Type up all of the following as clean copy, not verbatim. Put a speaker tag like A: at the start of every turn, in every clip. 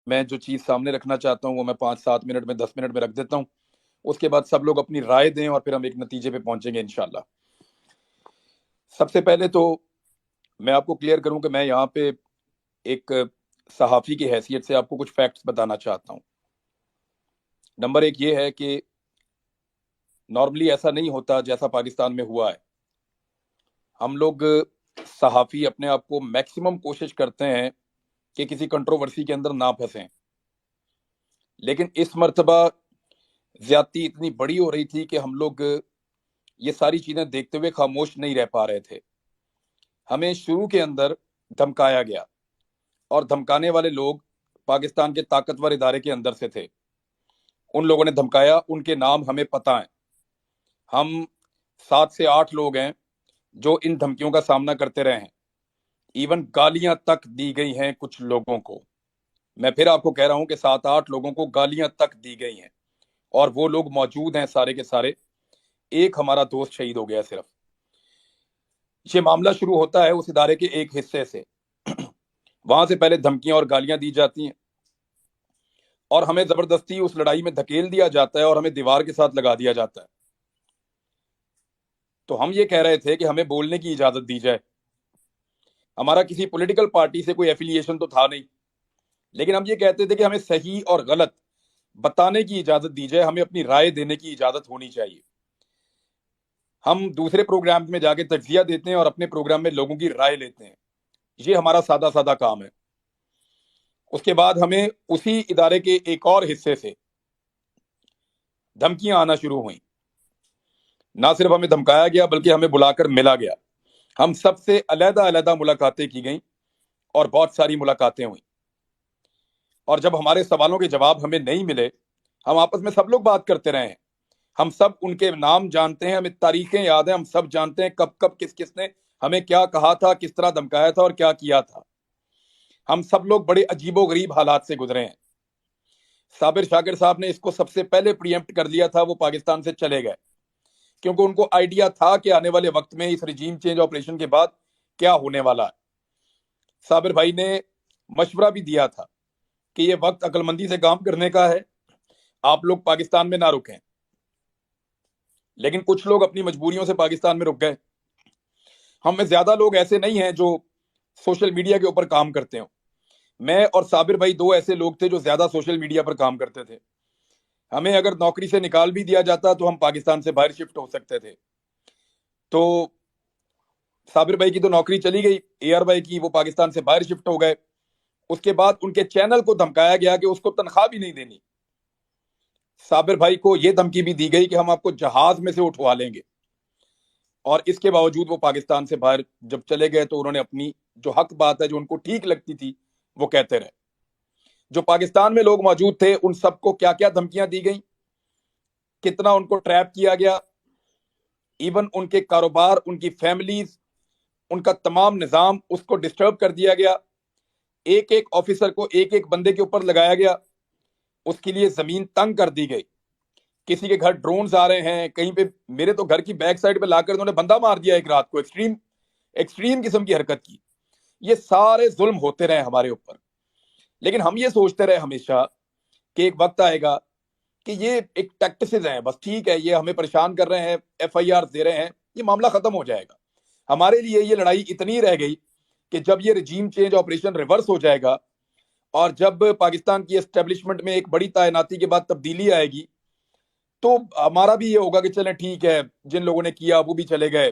A: میں جو چیز سامنے رکھنا چاہتا ہوں وہ میں 5-7 منٹ میں 10 منٹ میں رکھ دیتا ہوں. اس کے بعد سب لوگ اپنی رائے دیں اور پھر ہم ایک نتیجے پہ پہنچیں گے انشاءاللہ. سب سے پہلے تو میں آپ کو کلیئر کروں کہ میں یہاں پہ ایک صحافی کی حیثیت سے آپ کو کچھ فیکٹس بتانا چاہتا ہوں. نمبر ایک یہ ہے کہ نارملی ایسا نہیں ہوتا جیسا پاکستان میں ہوا ہے. ہم لوگ صحافی اپنے آپ کو میکسیمم کوشش کرتے ہیں کہ کسی کنٹروورسی کے اندر نہ پھنسیں، لیکن اس مرتبہ زیادتی اتنی بڑی ہو رہی تھی کہ ہم لوگ یہ ساری چیزیں دیکھتے ہوئے خاموش نہیں رہ پا رہے تھے. ہمیں شروع کے اندر دھمکایا گیا، اور دھمکانے والے لوگ پاکستان کے طاقتور ادارے کے اندر سے تھے. ان لوگوں نے دھمکایا، ان کے نام ہمیں پتہ ہیں. ہم 7 سے 8 لوگ ہیں جو ان دھمکیوں کا سامنا کرتے رہے ہیں. ایون گالیاں تک دی گئی ہیں کچھ لوگوں کو. میں پھر آپ کو کہہ رہا ہوں کہ 7-8 لوگوں کو گالیاں تک دی گئی ہیں، اور وہ لوگ موجود ہیں سارے کے سارے. ایک ہمارا دوست شہید ہو گیا صرف. یہ معاملہ شروع ہوتا ہے اس ادارے کے ایک حصے سے. وہاں سے پہلے دھمکیاں اور گالیاں دی جاتی ہیں، اور ہمیں زبردستی اس لڑائی میں دھکیل دیا جاتا ہے اور ہمیں دیوار کے ساتھ لگا دیا جاتا ہے. تو ہم یہ کہہ رہے تھے کہ ہمیں بولنے کی اجازت دی جائے. ہمارا کسی پولیٹیکل پارٹی سے کوئی ایفیلیشن تو تھا نہیں، لیکن ہم یہ کہتے تھے کہ ہمیں صحیح اور غلط بتانے کی اجازت دی جائے، ہمیں اپنی رائے دینے کی اجازت ہونی چاہیے. ہم دوسرے پروگرام میں جا کے تجزیہ دیتے ہیں اور اپنے پروگرام میں لوگوں کی رائے لیتے ہیں. یہ ہمارا سادہ سادہ کام ہے. اس کے بعد ہمیں اسی ادارے کے ایک اور حصے سے دھمکیاں آنا شروع ہوئیں. نہ صرف ہمیں دھمکایا گیا بلکہ ہمیں بلا کر ملا گیا. ہم سب سے علیحدہ علیحدہ ملاقاتیں کی گئیں، اور بہت ساری ملاقاتیں ہوئیں. اور جب ہمارے سوالوں کے جواب ہمیں نہیں ملے، ہم آپس میں سب لوگ بات کرتے رہے ہیں. ہم سب ان کے نام جانتے ہیں، ہمیں تاریخیں یاد ہیں، ہم سب جانتے ہیں کب کب کس کس نے ہمیں کیا کہا تھا، کس طرح دھمکایا تھا اور کیا کیا تھا. ہم سب لوگ بڑے عجیب و غریب حالات سے گزرے ہیں. صابر شاکر صاحب نے اس کو سب سے پہلے پریمپٹ کر لیا تھا، وہ پاکستان سے چلے گئے کیونکہ ان کو آئیڈیا تھا کہ آنے والے وقت میں اس رجیم چینج آپریشن کے بعد کیا ہونے والا ہے. صابر بھائی نے مشورہ بھی دیا تھا کہ یہ وقت عقل مندی سے کام کرنے کا ہے، آپ لوگ پاکستان میں نہ رکیں. لیکن کچھ لوگ اپنی مجبوریوں سے پاکستان میں رک گئے. ہم میں زیادہ لوگ ایسے نہیں ہیں جو سوشل میڈیا کے اوپر کام کرتے ہوں. میں اور صابر بھائی دو ایسے لوگ تھے جو زیادہ سوشل میڈیا پر کام کرتے تھے. ہمیں اگر نوکری سے نکال بھی دیا جاتا تو ہم پاکستان سے باہر شفٹ ہو سکتے تھے. تو صابر بھائی کی تو نوکری چلی گئی، اے آر بھائی کی وہ پاکستان سے باہر شفٹ ہو گئے. اس کے بعد ان کے چینل کو دھمکایا گیا کہ اس کو تنخواہ بھی نہیں دینی. صابر بھائی کو یہ دھمکی بھی دی گئی کہ ہم آپ کو جہاز میں سے اٹھوا لیں گے. اور اس کے باوجود وہ پاکستان سے باہر جب چلے گئے تو انہوں نے اپنی جو حق بات ہے، جو ان کو ٹھیک لگتی تھی، وہ کہتے رہے. جو پاکستان میں لوگ موجود تھے ان سب کو کیا کیا دھمکیاں دی گئیں، کتنا ان کو ٹریپ کیا گیا. ایون ان کے کاروبار، ان کی فیملیز، ان کا تمام نظام اس کو ڈسٹرب کر دیا گیا. ایک ایک آفیسر کو ایک ایک بندے کے اوپر لگایا گیا. اس کے لیے زمین تنگ کر دی گئی. کسی کے گھر ڈرونز آ رہے ہیں کہیں پہ. میرے تو گھر کی بیک سائڈ پہ لا کر انہوں نے بندہ مار دیا ایک رات کو. ایکسٹریم قسم کی حرکت کی. یہ سارے ظلم ہوتے رہے ہمارے اوپر. لیکن ہم یہ سوچتے رہے ہمیشہ کہ ایک وقت آئے گا کہ یہ ایک ٹیکٹسز ہیں، بس ٹھیک ہے، یہ ہمیں پریشان کر رہے ہیں، ایف آئی آر دے رہے ہیں، یہ معاملہ ختم ہو جائے گا. ہمارے لیے یہ لڑائی اتنی رہ گئی کہ جب یہ رجیم چینج آپریشن ریورس ہو جائے گا اور جب پاکستان کی اسٹیبلشمنٹ میں ایک بڑی تعیناتی کے بعد تبدیلی آئے گی تو ہمارا بھی یہ ہوگا کہ چلیں ٹھیک ہے، جن لوگوں نے کیا وہ بھی چلے گئے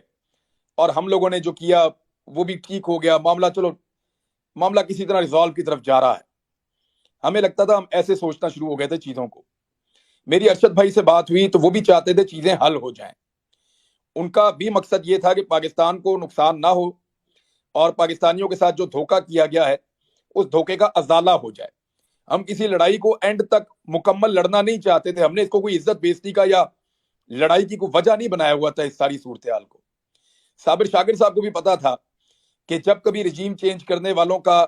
A: اور ہم لوگوں نے جو کیا وہ بھی ٹھیک ہو گیا. معاملہ چلو، معاملہ کسی طرح ریزالو کی طرف جا رہا ہے. ہمیں لگتا تھا، ہم ایسے سوچنا شروع ہو گئے تھے چیزوں کو. میری ارشد بھائی سے بات ہوئی تو وہ بھی چاہتے تھے چیزیں حل ہو جائیں. ان کا بھی مقصد یہ تھا کہ پاکستان کو نقصان نہ ہو اور پاکستانیوں کے ساتھ جو دھوکہ کیا گیا ہے اس دھوکے کا ازالہ ہو جائے. ہم کسی لڑائی کو اینڈ تک مکمل لڑنا نہیں چاہتے تھے. ہم نے اس کو کوئی عزت بیزتی کا یا لڑائی کی کوئی وجہ نہیں بنایا ہوا تھا اس ساری صورتحال کو. صابر شاکر صاحب کو بھی پتا تھا کہ جب کبھی رجیم چینج کرنے والوں کا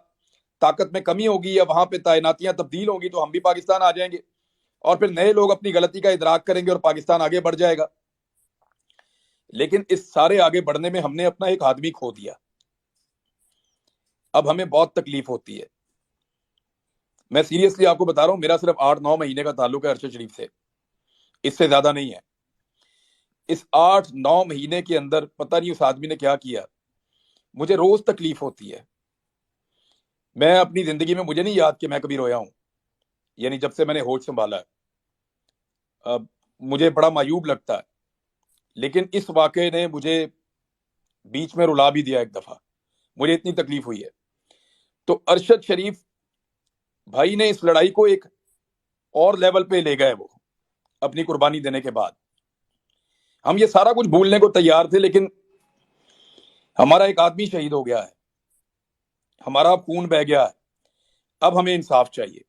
A: طاقت میں کمی ہوگی یا وہاں پہ تعیناتیاں تبدیل ہوں گی تو ہم بھی پاکستان آ جائیں گے اور پھر نئے لوگ اپنی غلطی کا ادراک کریں گے اور پاکستان آگے بڑھ جائے گا. لیکن اس سارے آگے بڑھنے میں ہم نے اپنا ایک آدمی کھو دیا. اب ہمیں بہت تکلیف ہوتی ہے. میں سیریسلی آپ کو بتا رہا ہوں، میرا صرف 8-9 مہینے کا تعلق ہے ارشد شریف سے، اس سے زیادہ نہیں ہے۔ اس 8-9 مہینے کے اندر پتہ نہیں اس آدمی نے کیا کیا، مجھے روز تکلیف ہوتی ہے۔ میں اپنی زندگی میں مجھے نہیں یاد کہ میں کبھی رویا ہوں، یعنی جب سے میں نے ہوش سنبھالا ہے۔ اب مجھے بڑا معیوب لگتا ہے، لیکن اس واقعے نے مجھے بیچ میں رلا بھی دیا ایک دفعہ، مجھے اتنی تکلیف ہوئی ہے۔ تو ارشد شریف بھائی نے اس لڑائی کو ایک اور لیول پہ لے گئے، وہ اپنی قربانی دینے کے بعد۔ ہم یہ سارا کچھ بھولنے کو تیار تھے، لیکن ہمارا ایک آدمی شہید ہو گیا ہے، ہمارا خون بہہ گیا ہے، اب ہمیں انصاف چاہیے۔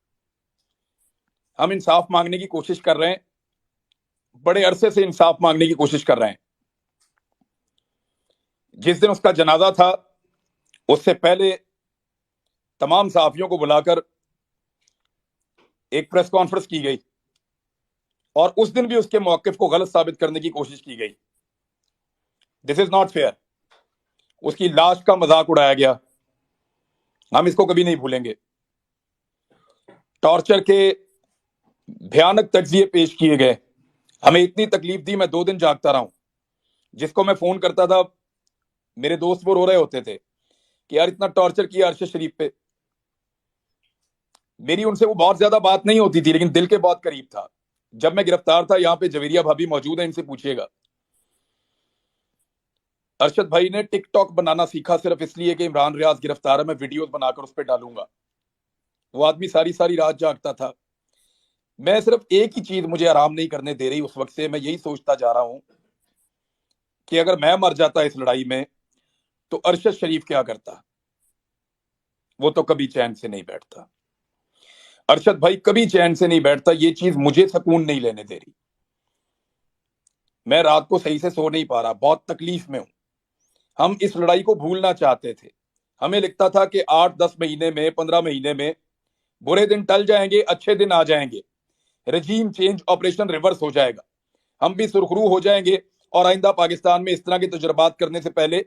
A: ہم انصاف مانگنے کی کوشش کر رہے ہیں، بڑے عرصے سے انصاف مانگنے کی کوشش کر رہے ہیں۔ جس دن اس کا جنازہ تھا، اس سے پہلے تمام صحافیوں کو بلا کر ایک پریس کانفرنس کی گئی، اور اس دن بھی اس کے موقف کو غلط ثابت کرنے کی کوشش کی گئی۔ دس از ناٹ فیئر۔ اس کی لاش کا مذاق اڑایا گیا، ہم اس کو کبھی نہیں بھولیں گے۔ ٹارچر کے بھیانک تجزیے پیش کیے گئے، ہمیں اتنی تکلیف دی، میں 2 دن جاگتا رہا ہوں۔ جس کو میں فون کرتا تھا، میرے دوست وہ رو رہے ہوتے تھے کہ یار اتنا ٹارچر کیا ارشد شریف پہ۔ میری ان سے وہ بہت زیادہ بات نہیں ہوتی تھی، لیکن دل کے بہت قریب تھا۔ جب میں گرفتار تھا، یہاں پہ جویریہ بھابی موجود ہیں، ان سے پوچھیے گا، ارشد بھائی نے ٹک ٹاک بنانا سیکھا صرف اس لیے کہ عمران ریاض گرفتار ہے، میں ویڈیوز بنا کر اس پہ ڈالوں گا۔ وہ آدمی ساری ساری رات جاگتا تھا۔ میں صرف ایک ہی چیز مجھے آرام نہیں کرنے دے رہی اس وقت سے، میں یہی سوچتا جا رہا ہوں کہ اگر میں مر جاتا اس لڑائی میں تو ارشد شریف کیا کرتا۔ وہ تو کبھی چین سے نہیں بیٹھتا، ارشد بھائی کبھی چین سے نہیں بیٹھتا۔ یہ چیز مجھے سکون نہیں لینے دے رہی، میں رات کو صحیح سے سو نہیں پا رہا، بہت تکلیف میں ہوں۔ ہم اس لڑائی کو بھولنا چاہتے تھے، ہمیں لگتا تھا کہ 8-10 مہینے میں، 15 مہینے میں برے دن ٹل جائیں گے، اچھے دن آ جائیں گے، رجیم چینج آپریشن ریورس ہو جائے گا، ہم بھی سرخرو ہو جائیں گے، اور آئندہ پاکستان میں اس طرح کے تجربات کرنے سے پہلے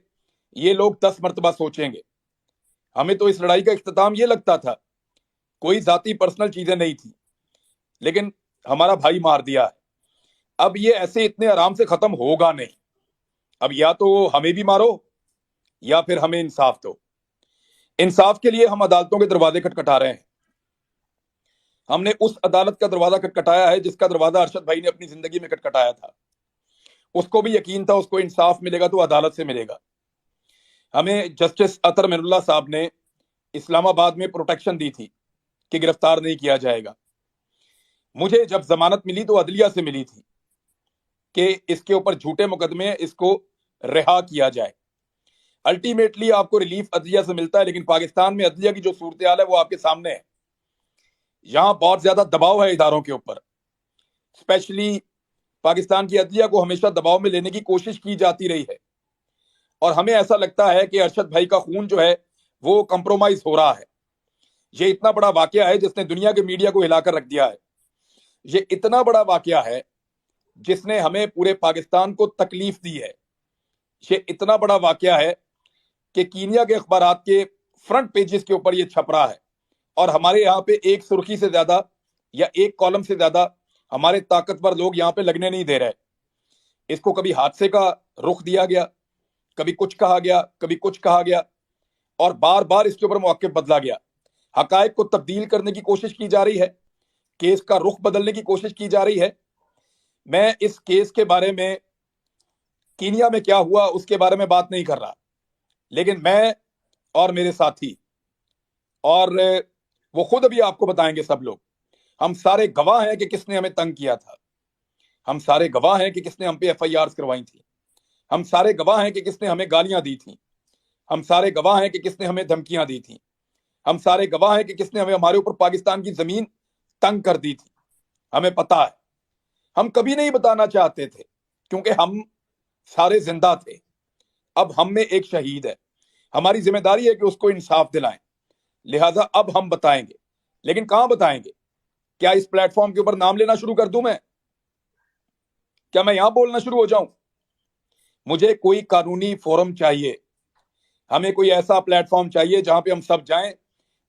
A: یہ لوگ 10 مرتبہ سوچیں گے۔ ہمیں تو اس لڑائی کا اختتام یہ لگتا تھا، کوئی ذاتی پرسنل چیزیں نہیں تھی، لیکن ہمارا بھائی مار دیا ہے۔ اب یہ ایسے اتنے آرام سے ختم ہوگا نہیں، اب یا تو ہمیں بھی مارو یا پھر ہمیں انصاف دو۔ انصاف کے لیے ہم عدالتوں کے دروازے کھٹکھٹا رہے ہیں۔ ہم نے اس عدالت کا دروازہ کھٹکھٹایا ہے جس کا دروازہ ارشد بھائی نے اپنی زندگی میں کھٹکھٹایا تھا۔ اس کو بھی یقین تھا اس کو انصاف ملے گا تو عدالت سے ملے گا۔ ہمیں جسٹس اطہر من اللہ صاحب نے اسلام آباد میں پروٹیکشن دی تھی کہ گرفتار نہیں کیا جائے گا۔ مجھے جب ضمانت ملی تو عدلیہ سے ملی تھی کہ اس کے اوپر جھوٹے مقدمے، اس کو رہا کیا جائے۔ الٹیمیٹلی آپ کو ریلیف عدلیہ سے ملتا ہے، لیکن پاکستان میں عدلیہ کی جو صورتحال ہے وہ آپ کے سامنے ہے۔ یہاں بہت زیادہ دباؤ ہے اداروں کے اوپر، اسپیشلی پاکستان کی عدلیہ کو ہمیشہ دباؤ میں لینے کی کوشش کی جاتی رہی ہے، اور ہمیں ایسا لگتا ہے کہ ارشد بھائی کا خون جو ہے وہ کمپرومائز ہو رہا ہے۔ یہ اتنا بڑا واقعہ ہے جس نے دنیا کے میڈیا کو ہلا کر رکھ دیا ہے۔ یہ اتنا بڑا واقعہ ہے جس نے ہمیں پورے پاکستان کو تکلیف دی ہے۔ یہ اتنا بڑا واقعہ ہے کہ کینیا کے اخبارات کے فرنٹ پیجز کے اوپر یہ چھپ رہا ہے، اور ہمارے یہاں پہ ایک سرخی سے زیادہ یا ایک کالم سے زیادہ ہمارے طاقتور لوگ یہاں پہ لگنے نہیں دے رہے۔ اس کو کبھی حادثے کا رخ دیا گیا، کبھی کچھ کہا گیا، کبھی کچھ کہا گیا، اور بار بار اس کے اوپر موقف بدلا گیا۔ حقائق کو تبدیل کرنے کی کوشش کی جا رہی ہے، کیس کا رخ بدلنے کی کوشش کی جا رہی ہے۔ میں اس کیس کے بارے میں، کینیا میں کیا ہوا اس کے بارے میں بات نہیں کر رہا، لیکن میں اور میرے ساتھی، اور وہ خود ابھی آپ کو بتائیں گے سب لوگ، ہم سارے گواہ ہیں کہ کس نے ہمیں تنگ کیا تھا، ہم سارے گواہ ہیں کہ کس نے ہم پہ ایف آئی آرز کروائی تھی، ہم سارے گواہ ہیں کہ کس نے ہمیں گالیاں دی تھیں، ہم سارے گواہ ہیں کہ کس نے ہمیں دھمکیاں دی تھیں، ہم سارے گواہ ہیں کہ کس نے ہمارے اوپر پاکستان کی زمین تنگ کر دی تھی۔ ہمیں پتا ہے، ہم کبھی نہیں بتانا چاہتے تھے کیونکہ ہم سارے زندہ تھے۔ اب ہم میں ایک شہید ہے، ہماری ذمہ داری ہے کہ اس کو انصاف دلائیں، لہٰذا اب ہم بتائیں گے، لیکن کہاں بتائیں گے؟ کیا اس پلیٹ فارم کے اوپر نام لینا شروع کر دوں میں؟ کیا میں یہاں بولنا شروع ہو جاؤں؟ مجھے کوئی قانونی فورم چاہیے، ہمیں کوئی ایسا پلیٹ فارم چاہیے جہاں پہ ہم سب جائیں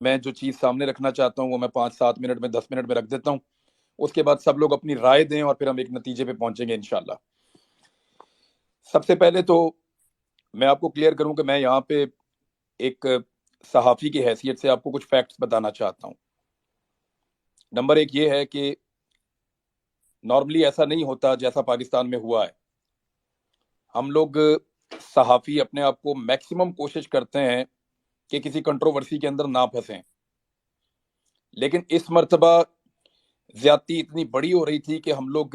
A: میں جو چیز سامنے رکھنا چاہتا ہوں وہ میں 5-7 منٹ میں 10 منٹ میں رکھ دیتا ہوں. اس کے بعد سب لوگ اپنی رائے دیں اور پھر ہم ایک نتیجے پہ پہنچیں گے انشاءاللہ. سب سے پہلے تو میں آپ کو کلیئر کروں کہ میں یہاں پہ ایک صحافی کی حیثیت سے آپ کو کچھ فیکٹس بتانا چاہتا ہوں. نمبر ایک یہ ہے کہ نارملی ایسا نہیں ہوتا جیسا پاکستان میں ہوا ہے. ہم لوگ صحافی اپنے آپ کو میکسیمم کوشش کرتے ہیں کہ کسی کنٹروورسی کے اندر نہ پھنسیں، لیکن اس مرتبہ زیادتی اتنی بڑی ہو رہی تھی کہ ہم لوگ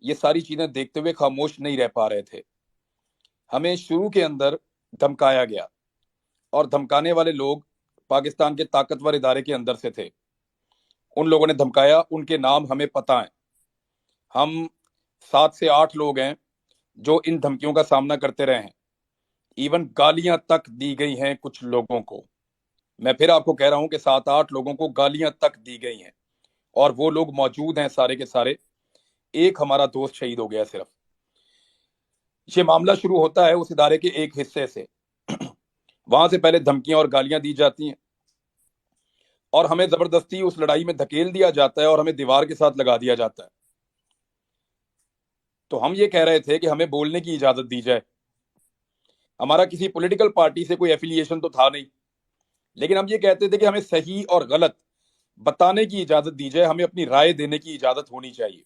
A: یہ ساری چیزیں دیکھتے ہوئے خاموش نہیں رہ پا رہے تھے. ہمیں شروع کے اندر دھمکایا گیا، اور دھمکانے والے لوگ پاکستان کے طاقتور ادارے کے اندر سے تھے. ان لوگوں نے دھمکایا، ان کے نام ہمیں پتہ ہیں. ہم 7 سے 8 لوگ ہیں جو ان دھمکیوں کا سامنا کرتے رہے ہیں. ایون گالیاں تک دی گئی ہیں کچھ لوگوں کو. میں پھر آپ کو کہہ رہا ہوں کہ 7-8 لوگوں کو گالیاں تک دی گئی ہیں، اور وہ لوگ موجود ہیں سارے کے سارے. ایک ہمارا دوست شہید ہو گیا صرف. یہ معاملہ شروع ہوتا ہے اس ادارے کے ایک حصے سے. وہاں سے پہلے دھمکیاں اور گالیاں دی جاتی ہیں، اور ہمیں زبردستی اس لڑائی میں دھکیل دیا جاتا ہے اور ہمیں دیوار کے ساتھ لگا دیا جاتا ہے. تو ہم یہ کہہ رہے تھے کہ ہمیں بولنے کی اجازت دی جائے. ہمارا کسی پولیٹیکل پارٹی سے کوئی ایفیلیشن تو تھا نہیں، لیکن ہم یہ کہتے تھے کہ ہمیں صحیح اور غلط بتانے کی اجازت دی جائے، ہمیں اپنی رائے دینے کی اجازت ہونی چاہیے.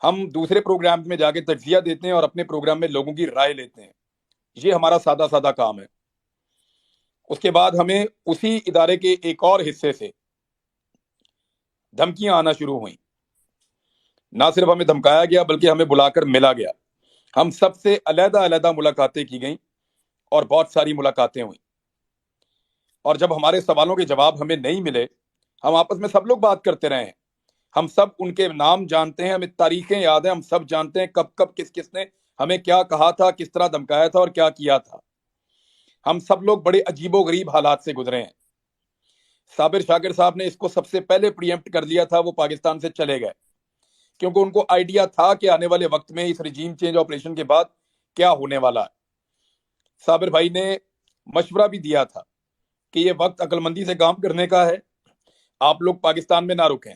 A: ہم دوسرے پروگرام میں جا کے تجزیہ دیتے ہیں اور اپنے پروگرام میں لوگوں کی رائے لیتے ہیں. یہ ہمارا سادہ سادہ کام ہے. اس کے بعد ہمیں اسی ادارے کے ایک اور حصے سے دھمکیاں آنا شروع ہوئیں. نہ صرف ہمیں دھمکایا گیا بلکہ ہمیں بلا کر ملا گیا. ہم سب سے علیحدہ علیحدہ ملاقاتیں کی گئیں اور بہت ساری ملاقاتیں ہوئیں. اور جب ہمارے سوالوں کے جواب ہمیں نہیں ملے، ہم آپس میں سب لوگ بات کرتے رہے ہیں. ہم سب ان کے نام جانتے ہیں، ہمیں تاریخیں یاد ہیں، ہم سب جانتے ہیں کب کب کس کس نے ہمیں کیا کہا تھا، کس طرح دھمکایا تھا اور کیا کیا تھا. ہم سب لوگ بڑے عجیب و غریب حالات سے گزرے ہیں. صابر شاکر صاحب نے اس کو سب سے پہلے پریمپٹ کر لیا تھا، وہ پاکستان سے چلے گئے کیونکہ ان کو آئیڈیا تھا کہ آنے والے وقت میں اس رجیم چینج آپریشن کے بعد کیا ہونے والا ہے. صابر بھائی نے مشورہ بھی دیا تھا کہ یہ وقت عقل مندی سے کام کرنے کا ہے، آپ لوگ پاکستان میں نہ رکیں.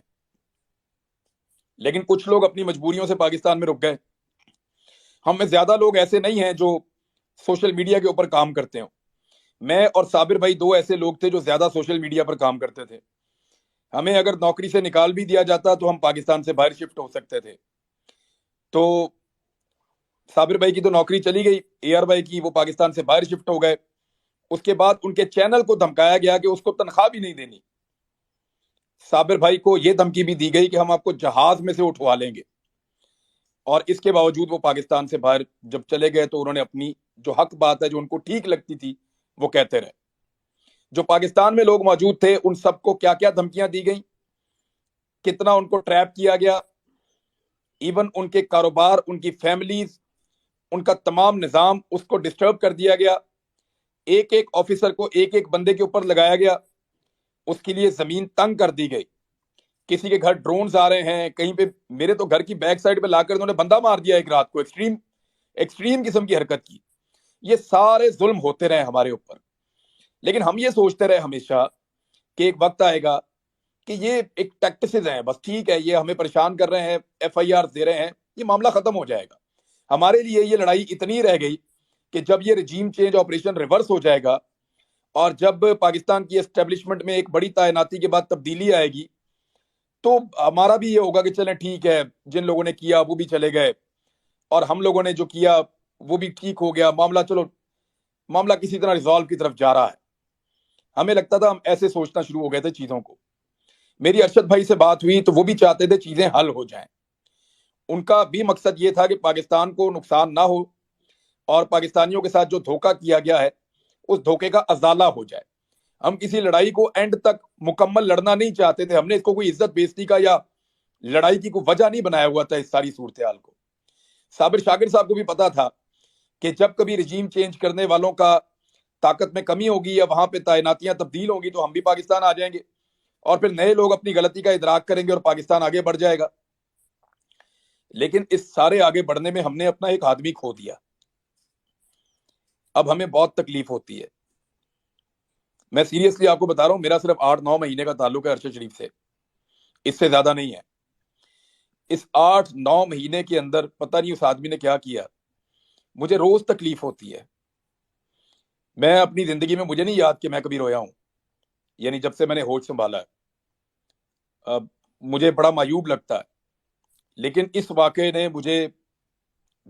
A: لیکن کچھ لوگ اپنی مجبوریوں سے پاکستان میں رک گئے. ہم میں زیادہ لوگ ایسے نہیں ہیں جو سوشل میڈیا کے اوپر کام کرتے ہوں. میں اور صابر بھائی دو ایسے لوگ تھے جو زیادہ سوشل میڈیا پر کام کرتے تھے. ہمیں اگر نوکری سے نکال بھی دیا جاتا تو ہم پاکستان سے باہر شفٹ ہو سکتے تھے. تو صابر بھائی کی تو نوکری چلی گئی، اے آر بھائی کی وہ پاکستان سے باہر شفٹ ہو گئے. اس کے بعد ان کے چینل کو دھمکایا گیا کہ اس کو تنخواہ بھی نہیں دینی. صابر بھائی کو یہ دھمکی بھی دی گئی کہ ہم آپ کو جہاز میں سے اٹھوا لیں گے. اور اس کے باوجود وہ پاکستان سے باہر جب چلے گئے تو انہوں نے اپنی جو حق بات ہے، جو ان کو ٹھیک لگتی تھی، وہ کہتے رہے. جو پاکستان میں لوگ موجود تھے ان سب کو کیا کیا دھمکیاں دی گئیں، کتنا ان کو ٹریپ کیا گیا. ایون ان کے کاروبار، ان کی فیملیز، ان کا تمام نظام، اس کو ڈسٹرب کر دیا گیا. ایک ایک آفیسر کو ایک ایک بندے کے اوپر لگایا گیا. اس کے لیے زمین تنگ کر دی گئی. کسی کے گھر ڈرونز آ رہے ہیں، کہیں پہ میرے تو گھر کی بیک سائڈ پہ لا کر انہوں نے بندہ مار دیا ایک رات کو. ایکسٹریم قسم کی حرکت کی. یہ سارے ظلم ہوتے رہے ہمارے اوپر. لیکن ہم یہ سوچتے رہے ہمیشہ کہ ایک وقت آئے گا کہ یہ ایک ٹیکٹسز ہیں، بس ٹھیک ہے، یہ ہمیں پریشان کر رہے ہیں، ایف آئی آر دے رہے ہیں، یہ معاملہ ختم ہو جائے گا. ہمارے لیے یہ لڑائی اتنی رہ گئی کہ جب یہ رجیم چینج آپریشن ریورس ہو جائے گا اور جب پاکستان کی اسٹیبلشمنٹ میں ایک بڑی تعیناتی کے بعد تبدیلی آئے گی تو ہمارا بھی یہ ہوگا کہ چلیں ٹھیک ہے، جن لوگوں نے کیا وہ بھی چلے گئے اور ہم لوگوں نے جو کیا وہ بھی ٹھیک ہو گیا. معاملہ چلو، معاملہ کسی طرح ریزالو کی طرف جا رہا ہے. ہمیں لگتا تھا، ہم ایسے سوچنا شروع ہو گئے تھے چیزوں کو. میری ارشد بھائی سے بات ہوئی تو وہ بھی چاہتے تھے چیزیں حل ہو جائیں. ان کا بھی مقصد یہ تھا کہ پاکستان کو نقصان نہ ہو اور پاکستانیوں کے ساتھ جو دھوکہ کیا گیا ہے اس دھوکے کا ازالہ ہو جائے. ہم کسی لڑائی کو اینڈ تک مکمل لڑنا نہیں چاہتے تھے. ہم نے اس کو کوئی عزت بیزتی کا یا لڑائی کی کوئی وجہ نہیں بنایا ہوا تھا اس ساری صورتحال کو. صابر شاکر صاحب کو بھی پتا تھا کہ جب کبھی رجیم چینج کرنے والوں کا طاقت میں کمی ہوگی یا وہاں پہ تعیناتیاں تبدیل ہوں گی تو ہم بھی پاکستان آ جائیں گے اور پھر نئے لوگ اپنی غلطی کا ادراک کریں گے اور پاکستان آگے بڑھ جائے گا. لیکن اس سارے آگے بڑھنے میں ہم نے اپنا ایک آدمی کھو دیا. اب ہمیں بہت تکلیف ہوتی ہے. میں سیریسلی آپ کو بتا رہا ہوں، میرا صرف 8-9 مہینے کا تعلق ہے ارشد شریف سے، اس سے زیادہ نہیں ہے۔ اس 8-9 مہینے کے اندر پتہ نہیں اس آدمی نے کیا کیا، مجھے روز تکلیف ہوتی ہے۔ میں اپنی زندگی میں مجھے نہیں یاد کہ میں کبھی رویا ہوں، یعنی جب سے میں نے ہوش سنبھالا ہے۔ اب مجھے بڑا معیوب لگتا ہے، لیکن اس واقعے نے مجھے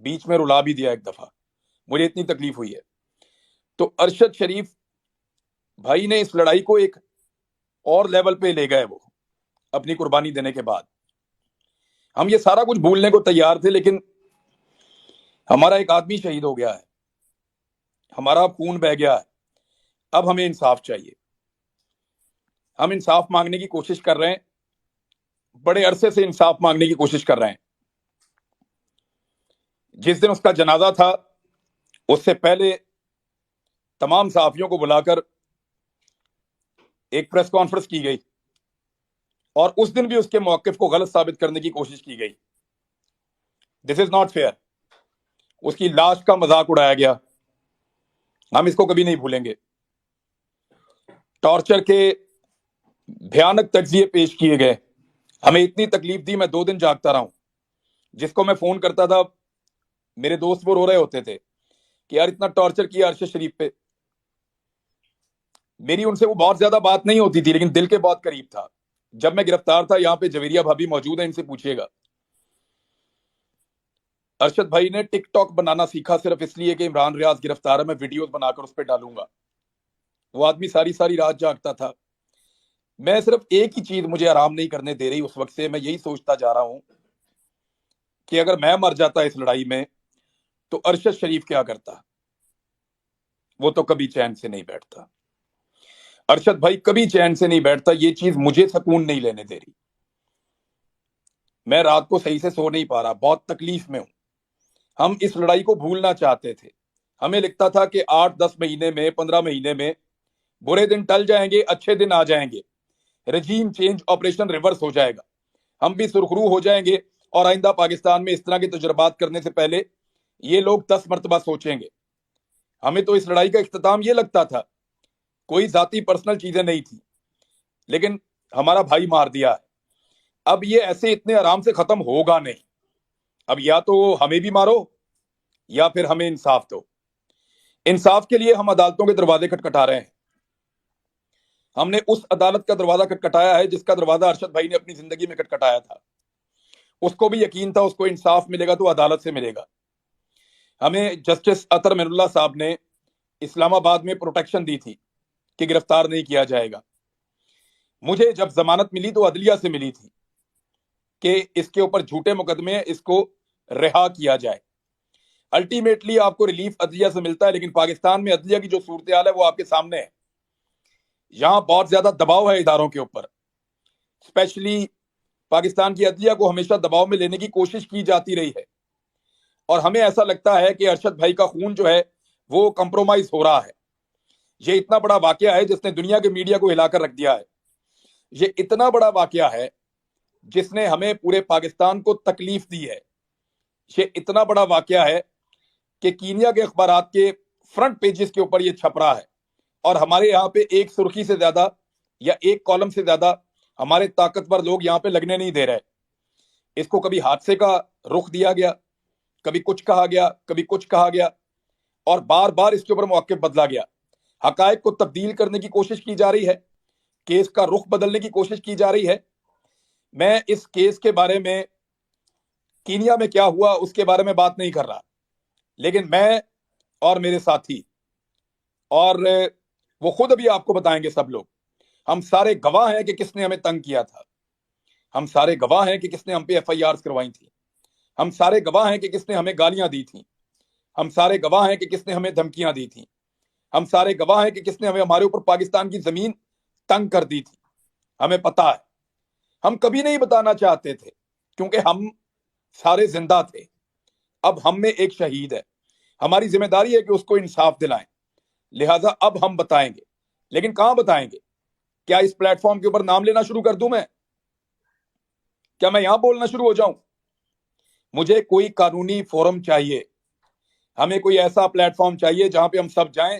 A: بیچ میں رلا بھی دیا ایک دفعہ، مجھے اتنی تکلیف ہوئی ہے۔ تو ارشد شریف بھائی نے اس لڑائی کو ایک اور لیول پہ لے گئے، وہ اپنی قربانی دینے کے بعد۔ ہم یہ سارا کچھ بھولنے کو تیار تھے، لیکن ہمارا ایک آدمی شہید ہو گیا ہے، ہمارا خون بہ گیا ہے، اب ہمیں انصاف چاہیے۔ ہم انصاف مانگنے کی کوشش کر رہے ہیں، بڑے عرصے سے انصاف مانگنے کی کوشش کر رہے ہیں۔ جس دن اس کا جنازہ تھا، اس سے پہلے تمام صحافیوں کو بلا کر ایک پریس کانفرنس کی گئی، اور اس دن بھی اس کے موقف کو غلط ثابت کرنے کی کوشش کی گئی۔ دس از ناٹ فیئر۔ اس کی لاش کا مذاق اڑایا گیا، ہم اس کو کبھی نہیں بھولیں گے۔ ٹارچر کے بھیانک تجزیے پیش کیے گئے، ہمیں اتنی تکلیف دی، میں 2 دن جاگتا رہا ہوں۔ جس کو میں فون کرتا تھا، میرے دوست وہ رو رہے ہوتے تھے کہ یار اتنا ٹارچر کیا ارشد شریف پہ۔ میری ان سے وہ بہت زیادہ بات نہیں ہوتی تھی، لیکن دل کے بہت قریب تھا۔ جب میں گرفتار تھا، یہاں پہ جویریہ بھابی موجود ہیں، ان سے پوچھیے گا، ارشد بھائی نے ٹک ٹاک بنانا سیکھا صرف اس لیے کہ عمران ریاض گرفتار ہے، میں ویڈیوز بنا کر اس پہ ڈالوں گا۔ وہ آدمی ساری ساری رات جاگتا تھا۔ میں صرف ایک ہی چیز مجھے آرام نہیں کرنے دے رہی اس وقت سے، میں یہی سوچتا جا رہا ہوں کہ اگر میں مر جاتا اس لڑائی میں تو ارشد شریف کیا کرتا۔ وہ تو کبھی چین سے نہیں بیٹھتا، ارشد بھائی کبھی چین سے نہیں بیٹھتا۔ یہ چیز مجھے سکون نہیں لینے دے رہی، میں رات کو صحیح سے سو نہیں پا رہا، بہت تکلیف میں ہوں۔ ہم اس لڑائی کو بھولنا چاہتے تھے، ہمیں لگتا تھا کہ 8-10 مہینے میں، 15 مہینے میں برے دن ٹل جائیں گے، اچھے دن آ جائیں گے، رجیم چینج آپریشن ریورس ہو جائے گا، ہم بھی سرخرو ہو جائیں گے، اور آئندہ پاکستان میں اس طرح کے تجربات کرنے سے پہلے یہ لوگ 10 مرتبہ سوچیں گے۔ ہمیں تو اس لڑائی کا اختتام یہ لگتا تھا، کوئی ذاتی پرسنل چیزیں نہیں تھی، لیکن ہمارا بھائی مار دیا ہے۔ اب یہ ایسے اتنے آرام سے ختم ہوگا نہیں، اب یا تو ہمیں بھی مارو یا پھر ہمیں انصاف دو۔ انصاف کے لیے ہم عدالتوں کے دروازے کھٹکھٹا رہے ہیں۔ ہم نے اس عدالت کا دروازہ کھٹکھٹایا ہے جس کا دروازہ ارشد بھائی نے اپنی زندگی میں کھٹکھٹایا تھا۔ اس کو بھی یقین تھا اس کو انصاف ملے گا تو عدالت سے ملے گا۔ ہمیں جسٹس اطہر من اللہ صاحب نے اسلام آباد میں پروٹیکشن دی تھی کہ گرفتار نہیں کیا جائے گا۔ مجھے جب ضمانت ملی تو عدلیہ سے ملی تھی کہ اس کے اوپر جھوٹے مقدمے ہیں، اس کو رہا کیا جائے۔ الٹیمیٹلی آپ کو ریلیف عدلیہ سے ملتا ہے، لیکن پاکستان میں عدلیہ کی جو صورتحال ہے وہ آپ کے سامنے ہے۔ یہاں بہت زیادہ دباؤ ہے اداروں کے اوپر، اسپیشلی پاکستان کی عدلیہ کو ہمیشہ دباؤ میں لینے کی کوشش کی جاتی رہی ہے، اور ہمیں ایسا لگتا ہے کہ ارشد بھائی کا خون جو ہے وہ کمپرومائز ہو رہا ہے۔ یہ اتنا بڑا واقعہ ہے جس نے دنیا کے میڈیا کو ہلا کر رکھ دیا ہے۔ یہ اتنا بڑا واقعہ ہے جس نے ہمیں پورے پاکستان کو تکلیف دی ہے۔ یہ اتنا بڑا واقعہ ہے کہ کینیا کے اخبارات کے فرنٹ پیجز کے اوپر یہ چھپ رہا ہے، اور ہمارے یہاں پہ ایک سرخی سے زیادہ یا ایک کالم سے زیادہ ہمارے طاقتور لوگ یہاں پہ لگنے نہیں دے رہے۔ اس کو کبھی حادثے کا رخ دیا گیا، کبھی کچھ کہا گیا، کبھی کچھ کہا گیا، اور بار بار اس کے اوپر موقف بدلا گیا۔ حقائق کو تبدیل کرنے کی کوشش کی جا رہی ہے، کیس کا رخ بدلنے کی کوشش کی جا رہی ہے۔ میں اس کیس کے بارے میں، کینیا میں کیا ہوا اس کے بارے میں بات نہیں کر رہا، لیکن میں اور میرے ساتھی، اور وہ خود ابھی آپ کو بتائیں گے سب لوگ، ہم سارے گواہ ہیں کہ کس نے ہمیں تنگ کیا تھا، ہم سارے گواہ ہیں کہ کس نے ہم پہ ایف آئی آرز کروائی تھی، ہم سارے گواہ ہیں کہ کس نے ہمیں گالیاں دی تھیں، ہم سارے گواہ ہیں کہ کس نے ہمیں دھمکیاں دی تھیں، ہم سارے گواہ ہیں کہ کس نے ہمارے اوپر پاکستان کی زمین تنگ کر دی تھی۔ ہمیں پتا ہے، ہم کبھی نہیں بتانا چاہتے تھے کیونکہ ہم سارے زندہ تھے۔ اب ہم میں ایک شہید ہے، ہماری ذمہ داری ہے کہ اس کو انصاف دلائیں، لہٰذا اب ہم بتائیں گے، لیکن کہاں بتائیں گے؟ کیا اس پلیٹ فارم کے اوپر نام لینا شروع کر دوں میں؟ کیا میں یہاں بولنا شروع ہو جاؤں؟ مجھے کوئی قانونی فورم چاہیے، ہمیں کوئی ایسا پلیٹ فارم چاہیے جہاں پہ ہم سب جائیں،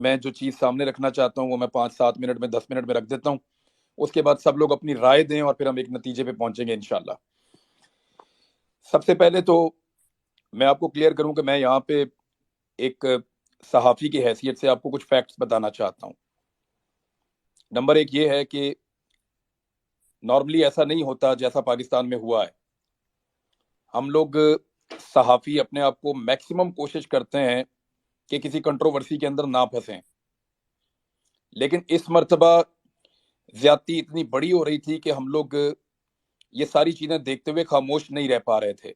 A: میں جو چیز سامنے رکھنا چاہتا ہوں وہ میں 5-7 منٹ میں 10 منٹ میں رکھ دیتا ہوں. اس کے بعد سب لوگ اپنی رائے دیں اور پھر ہم ایک نتیجے پہ پہنچیں گے انشاءاللہ. سب سے پہلے تو میں آپ کو کلیئر کروں کہ میں یہاں پہ ایک صحافی کی حیثیت سے آپ کو کچھ فیکٹس بتانا چاہتا ہوں. نمبر ایک یہ ہے کہ نارملی ایسا نہیں ہوتا جیسا پاکستان میں ہوا ہے. ہم لوگ صحافی اپنے آپ کو میکسیمم کوشش کرتے ہیں کہ کسی کنٹروورسی کے اندر نہ پھنسیں، لیکن اس مرتبہ زیادتی اتنی بڑی ہو رہی تھی کہ ہم لوگ یہ ساری چیزیں دیکھتے ہوئے خاموش نہیں رہ پا رہے تھے.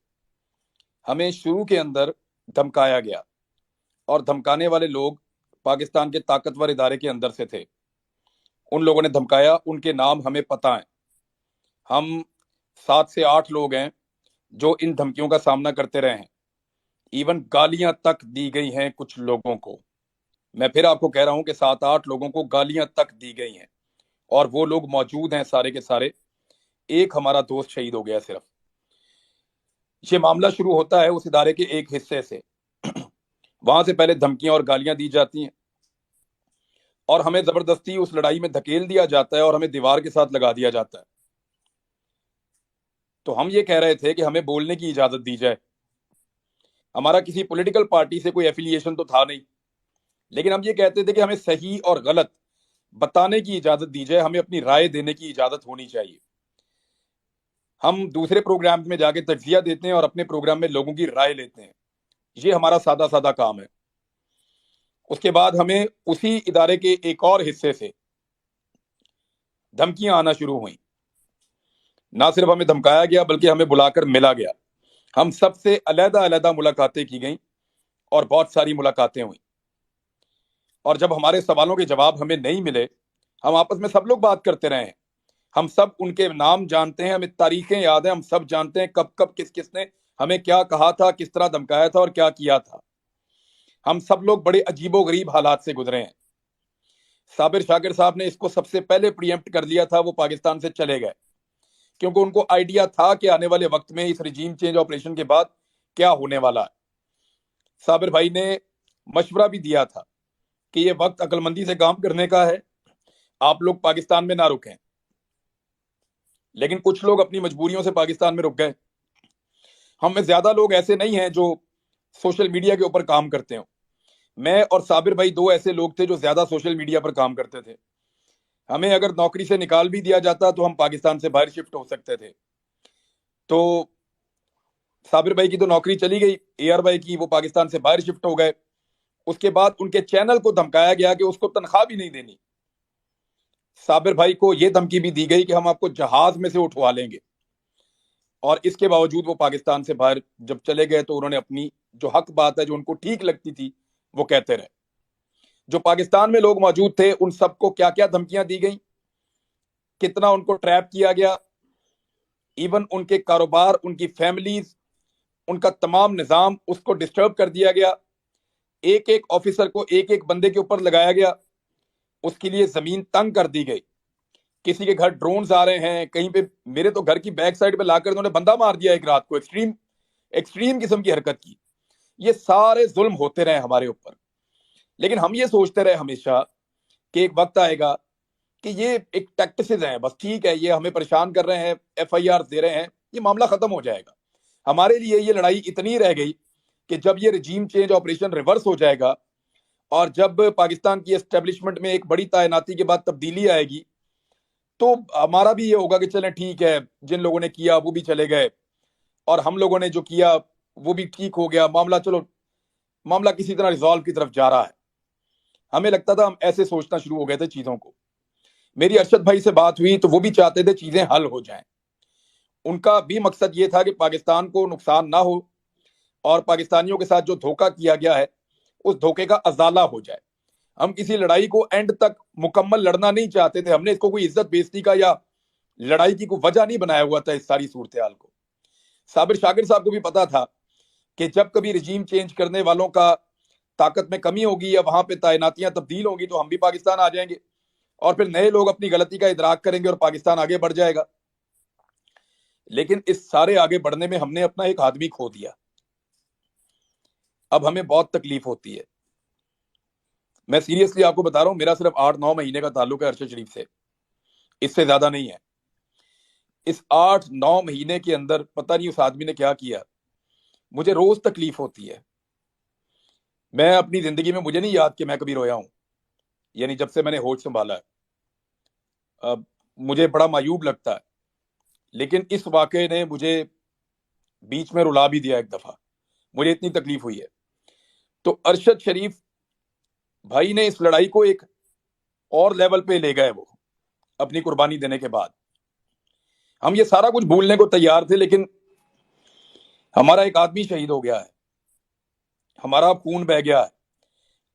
A: ہمیں شروع کے اندر دھمکایا گیا، اور دھمکانے والے لوگ پاکستان کے طاقتور ادارے کے اندر سے تھے. ان لوگوں نے دھمکایا، ان کے نام ہمیں پتہ ہیں. ہم 7 سے 8 لوگ ہیں جو ان دھمکیوں کا سامنا کرتے رہے ہیں. ایون گالیاں تک دی گئی ہیں کچھ لوگوں کو. میں پھر آپ کو کہہ رہا ہوں کہ 7-8 لوگوں کو گالیاں تک دی گئی ہیں، اور وہ لوگ موجود ہیں سارے کے سارے. ایک ہمارا دوست شہید ہو گیا صرف. یہ معاملہ شروع ہوتا ہے اس ادارے کے ایک حصے سے. وہاں سے پہلے دھمکیاں اور گالیاں دی جاتی ہیں، اور ہمیں زبردستی اس لڑائی میں دھکیل دیا جاتا ہے اور ہمیں دیوار کے ساتھ لگا دیا جاتا ہے. تو ہم یہ کہہ رہے تھے کہ ہمیں بولنے کی اجازت دی جائے. ہمارا کسی پولیٹیکل پارٹی سے کوئی ایفیلیشن تو تھا نہیں، لیکن ہم یہ کہتے تھے کہ ہمیں صحیح اور غلط بتانے کی اجازت دی جائے، ہمیں اپنی رائے دینے کی اجازت ہونی چاہیے. ہم دوسرے پروگرام میں جا کے تجزیہ دیتے ہیں اور اپنے پروگرام میں لوگوں کی رائے لیتے ہیں. یہ ہمارا سادہ سادہ کام ہے. اس کے بعد ہمیں اسی ادارے کے ایک اور حصے سے دھمکیاں آنا شروع ہوئیں. نہ صرف ہمیں دھمکایا گیا بلکہ ہمیں بلا کر ملا گیا. ہم سب سے علیحدہ علیحدہ ملاقاتیں کی گئیں اور بہت ساری ملاقاتیں ہوئیں. اور جب ہمارے سوالوں کے جواب ہمیں نہیں ملے، ہم آپس میں سب لوگ بات کرتے رہے ہیں. ہم سب ان کے نام جانتے ہیں، ہمیں تاریخیں یاد ہیں، ہم سب جانتے ہیں کب کب کس کس نے ہمیں کیا کہا تھا، کس طرح دھمکایا تھا اور کیا کیا تھا. ہم سب لوگ بڑے عجیب و غریب حالات سے گزرے ہیں. صابر شاکر صاحب نے اس کو سب سے پہلے پریمپٹ کر لیا تھا، وہ پاکستان سے چلے گئے کیونکہ ان کو آئیڈیا تھا کہ آنے والے وقت میں اس رجیم چینج آپریشن کے بعد کیا ہونے والا ہے. صابر بھائی نے مشورہ بھی دیا تھا کہ یہ وقت عقل مندی سے کام کرنے کا ہے، آپ لوگ پاکستان میں نہ رکیں. لیکن کچھ لوگ اپنی مجبوریوں سے پاکستان میں رک گئے. ہم میں زیادہ لوگ ایسے نہیں ہیں جو سوشل میڈیا کے اوپر کام کرتے ہوں. میں اور صابر بھائی 2 ایسے لوگ تھے جو زیادہ سوشل میڈیا پر کام کرتے تھے. ہمیں اگر نوکری سے نکال بھی دیا جاتا تو ہم پاکستان سے باہر شفٹ ہو سکتے تھے. تو صابر بھائی کی تو نوکری چلی گئی، اے آر بھائی کی وہ پاکستان سے باہر شفٹ ہو گئے. اس کے بعد ان کے چینل کو دھمکایا گیا کہ اس کو تنخواہ بھی نہیں دینی. صابر بھائی کو یہ دھمکی بھی دی گئی کہ ہم آپ کو جہاز میں سے اٹھوا لیں گے. اور اس کے باوجود وہ پاکستان سے باہر جب چلے گئے تو انہوں نے اپنی جو حق بات ہے، جو ان کو ٹھیک لگتی تھی، وہ کہتے رہے. جو پاکستان میں لوگ موجود تھے ان سب کو کیا کیا دھمکیاں دی گئیں، کتنا ان کو ٹریپ کیا گیا. ایون ان کے کاروبار، ان کی فیملیز، ان کا تمام نظام، اس کو ڈسٹرب کر دیا گیا. ایک ایک آفیسر کو ایک ایک بندے کے اوپر لگایا گیا. اس کے لیے زمین تنگ کر دی گئی. کسی کے گھر ڈرونز آ رہے ہیں، کہیں پہ میرے تو گھر کی بیک سائڈ پہ لا کر انہوں نے بندہ مار دیا ایک رات کو. ایکسٹریم قسم کی حرکت کی. یہ سارے ظلم ہوتے رہے ہمارے اوپر. لیکن ہم یہ سوچتے رہے ہمیشہ کہ ایک وقت آئے گا کہ یہ ایک ٹیکٹسز ہیں، بس ٹھیک ہے، یہ ہمیں پریشان کر رہے ہیں، ایف آئی آر دے رہے ہیں، یہ معاملہ ختم ہو جائے گا. ہمارے لیے یہ لڑائی اتنی رہ گئی کہ جب یہ رجیم چینج آپریشن ریورس ہو جائے گا اور جب پاکستان کی اسٹیبلشمنٹ میں ایک بڑی تعیناتی کے بعد تبدیلی آئے گی تو ہمارا بھی یہ ہوگا کہ چلیں ٹھیک ہے، جن لوگوں نے کیا وہ بھی چلے گئے اور ہم لوگوں نے جو کیا وہ بھی ٹھیک ہو گیا. معاملہ چلو، معاملہ کسی طرح ریزالو کی طرف جا رہا ہے. ہمیں لگتا تھا، ہم ایسے سوچنا شروع ہو گئے تھے چیزوں کو. میری ارشد بھائی سے بات ہوئی تو وہ بھی چاہتے تھے چیزیں حل ہو جائیں. ان کا بھی مقصد یہ تھا کہ پاکستان کو نقصان نہ ہو اور پاکستانیوں کے ساتھ جو دھوکہ کیا گیا ہے اس دھوکے کا ازالہ ہو جائے. ہم کسی لڑائی کو اینڈ تک مکمل لڑنا نہیں چاہتے تھے. ہم نے اس کو کوئی عزت بیزتی کا یا لڑائی کی کوئی وجہ نہیں بنایا ہوا تھا اس ساری صورتحال کو. صابر شاکر صاحب کو بھی پتا تھا کہ جب کبھی رجیم چینج کرنے والوں کا طاقت میں کمی ہوگی یا وہاں پہ تعیناتیاں تبدیل ہوں گی تو ہم بھی پاکستان آ جائیں گے اور پھر نئے لوگ اپنی غلطی کا ادراک کریں گے اور پاکستان آگے بڑھ جائے گا. لیکن اس سارے آگے بڑھنے میں ہم نے اپنا ایک آدمی کھو دیا. اب ہمیں بہت تکلیف ہوتی ہے. میں سیریسلی آپ کو بتا رہا ہوں، میرا صرف 8-9 مہینے کا تعلق ہے ارشد شریف سے، اس سے زیادہ نہیں ہے۔ اس 8-9 مہینے کے اندر پتہ نہیں اس آدمی نے کیا کیا، مجھے روز تکلیف ہوتی ہے۔ میں اپنی زندگی میں مجھے نہیں یاد کہ میں کبھی رویا ہوں، یعنی جب سے میں نے ہوش سنبھالا ہے۔ اب مجھے بڑا معیوب لگتا ہے، لیکن اس واقعے نے مجھے بیچ میں رلا بھی دیا ایک دفعہ، مجھے اتنی تکلیف ہوئی ہے۔ تو ارشد شریف بھائی نے اس لڑائی کو ایک اور لیول پہ لے گئے، وہ اپنی قربانی دینے کے بعد۔ ہم یہ سارا کچھ بھولنے کو تیار تھے، لیکن ہمارا ایک آدمی شہید ہو گیا ہے، ہمارا خون بہ گیا ہے،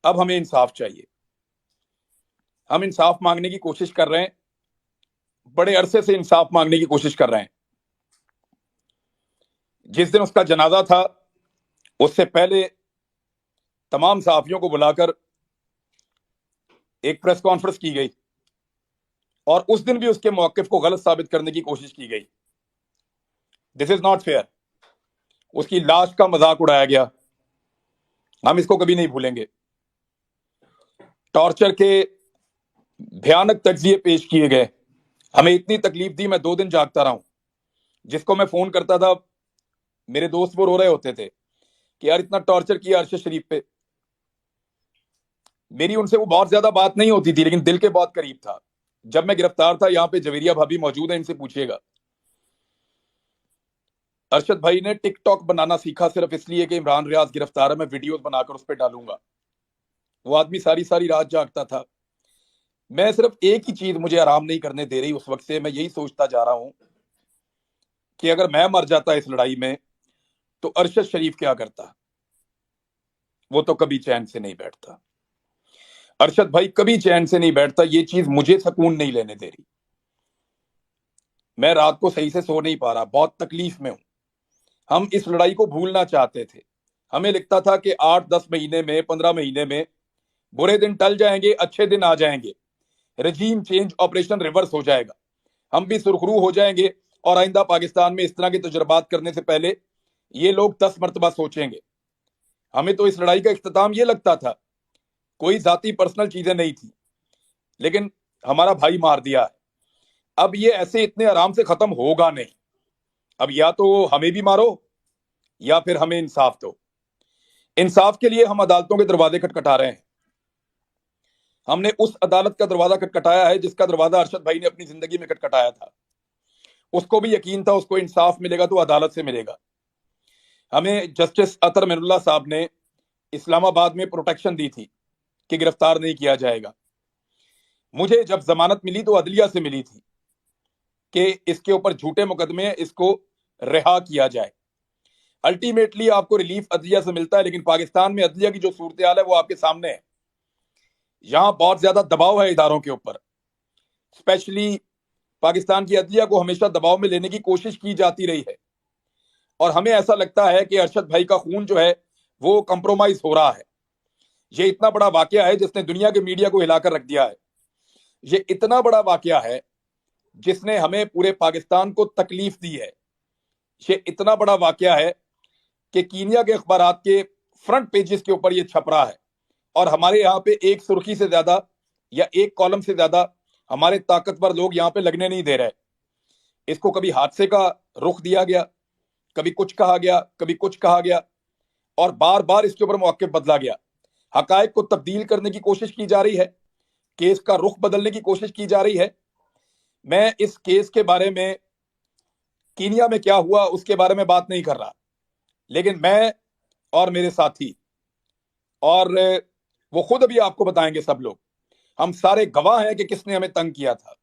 A: اب ہمیں انصاف چاہیے۔ ہم انصاف مانگنے کی کوشش کر رہے ہیں، بڑے عرصے سے انصاف مانگنے کی کوشش کر رہے ہیں۔ جس دن اس کا جنازہ تھا، اس سے پہلے تمام صحافیوں کو بلا کر ایک پریس کانفرنس کی گئی، اور اس دن بھی اس کے موقف کو غلط ثابت کرنے کی کوشش کی گئی۔ دس از ناٹ فیئر۔ اس کی لاش کا مذاق اڑایا گیا، ہم اس کو کبھی نہیں بھولیں گے۔ ٹارچر کے بھیانک تجزیے پیش کیے گئے، ہمیں اتنی تکلیف دی، میں 2 دن جاگتا رہا ہوں۔ جس کو میں فون کرتا تھا، میرے دوست وہ رو رہے ہوتے تھے کہ یار اتنا ٹارچر کیا ارشد شریف پہ۔ میری ان سے وہ بہت زیادہ بات نہیں ہوتی تھی، لیکن دل کے بہت قریب تھا۔ جب میں گرفتار تھا، یہاں پہ جویریہ بھابی موجود ہیں، ان سے پوچھیے گا، ارشد بھائی نے ٹک ٹاک بنانا سیکھا صرف اس لیے کہ عمران ریاض گرفتار ہے، میں ویڈیوز بنا کر اس پہ ڈالوں گا۔ وہ آدمی ساری ساری رات جاگتا تھا۔ میں صرف ایک ہی چیز مجھے آرام نہیں کرنے دے رہی اس وقت سے، میں یہی سوچتا جا رہا ہوں کہ اگر میں مر جاتا اس لڑائی میں تو ارشد شریف کیا کرتا؟ وہ تو کبھی چین سے نہیں بیٹھتا، ارشد بھائی کبھی چین سے نہیں بیٹھتا۔ یہ چیز مجھے سکون نہیں لینے دے رہی، میں رات کو صحیح سے سو نہیں پا رہا، بہت تکلیف میں ہوں۔ ہم اس لڑائی کو بھولنا چاہتے تھے، ہمیں لگتا تھا کہ 8-10 مہینے میں، 15 مہینے میں برے دن ٹل جائیں گے، اچھے دن آ جائیں گے، رجیم چینج آپریشن ریورس ہو جائے گا، ہم بھی سرخرو ہو جائیں گے، اور آئندہ پاکستان میں اس طرح کے تجربات کرنے سے پہلے یہ لوگ 10 مرتبہ سوچیں گے۔ ہمیں تو اس لڑائی کا اختتام یہ لگتا تھا، کوئی ذاتی پرسنل چیزیں نہیں تھی، لیکن ہمارا بھائی مار دیا ہے۔ اب یہ ایسے اتنے آرام سے ختم ہوگا نہیں، اب یا تو ہمیں بھی مارو یا پھر ہمیں انصاف دو۔ انصاف کے لیے ہم عدالتوں کے دروازے کھٹکھٹا رہے ہیں۔ ہم نے اس عدالت کا دروازہ کھٹکھٹایا ہے جس کا دروازہ ارشد بھائی نے اپنی زندگی میں کھٹکھٹایا تھا۔ اس کو بھی یقین تھا اس کو انصاف ملے گا تو عدالت سے ملے گا۔ ہمیں جسٹس اطہر من اللہ صاحب نے اسلام آباد میں پروٹیکشن دی تھی کہ گرفتار نہیں کیا جائے گا۔ مجھے جب ضمانت ملی تو عدلیہ سے ملی تھی کہ اس کے اوپر جھوٹے مقدمے، اس کو رہا کیا جائے۔ الٹیمیٹلی آپ کو ریلیف عدلیہ سے ملتا ہے، لیکن پاکستان میں عدلیہ کی جو صورتحال ہے وہ آپ کے سامنے ہے۔ یہاں بہت زیادہ دباؤ ہے اداروں کے اوپر، اسپیشلی پاکستان کی عدلیہ کو ہمیشہ دباؤ میں لینے کی کوشش کی جاتی رہی ہے، اور ہمیں ایسا لگتا ہے کہ ارشد بھائی کا خون جو ہے وہ کمپرومائز ہو رہا ہے۔ یہ اتنا بڑا واقعہ ہے جس نے دنیا کے میڈیا کو ہلا کر رکھ دیا ہے۔ یہ اتنا بڑا واقعہ ہے جس نے ہمیں پورے پاکستان کو تکلیف دی ہے۔ یہ اتنا بڑا واقعہ ہے کہ کینیا کے اخبارات کے فرنٹ پیجز کے اوپر یہ چھپ رہا ہے، اور ہمارے یہاں پہ ایک سرخی سے زیادہ یا ایک کالم سے زیادہ ہمارے طاقتور لوگ یہاں پہ لگنے نہیں دے رہے۔ اس کو کبھی حادثے کا رخ دیا گیا، کبھی کچھ کہا گیا، کبھی کچھ کہا گیا، اور بار بار اس کے اوپر موقف بدلا گیا۔ حقائق کو تبدیل کرنے کی کوشش کی جا رہی ہے، کیس کا رخ بدلنے کی کوشش کی جا رہی ہے۔ میں اس کیس کے بارے میں، کینیا میں کیا ہوا اس کے بارے میں بات نہیں کر رہا، لیکن میں اور میرے ساتھی، اور وہ خود ابھی آپ کو بتائیں گے سب لوگ، ہم سارے گواہ ہیں کہ کس نے ہمیں تنگ کیا تھا،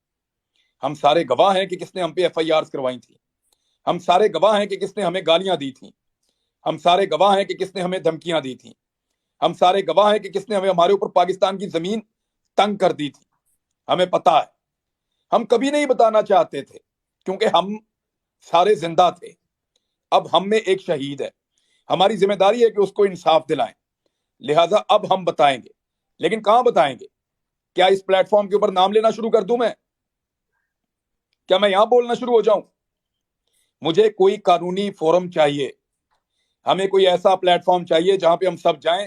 A: ہم سارے گواہ ہیں کہ کس نے ہم پہ ایف آئی آرز کروائی تھی، ہم سارے گواہ ہیں کہ کس نے ہمیں گالیاں دی تھیں، ہم سارے گواہ ہیں کہ کس نے ہمیں دھمکیاں دی تھیں، ہم سارے گواہ ہیں کہ کس نے ہمارے اوپر پاکستان کی زمین تنگ کر دی تھی۔ ہمیں پتا ہے، ہم کبھی نہیں بتانا چاہتے تھے کیونکہ ہم سارے زندہ تھے۔ اب ہم میں ایک شہید ہے، ہماری ذمہ داری ہے کہ اس کو انصاف دلائیں، لہٰذا اب ہم بتائیں گے، لیکن کہاں بتائیں گے؟ کیا اس پلیٹ فارم کے اوپر نام لینا شروع کر دوں میں؟ کیا میں یہاں بولنا شروع ہو جاؤں؟ مجھے کوئی قانونی فورم چاہیے، ہمیں کوئی ایسا پلیٹ فارم چاہیے جہاں پہ ہم سب جائیں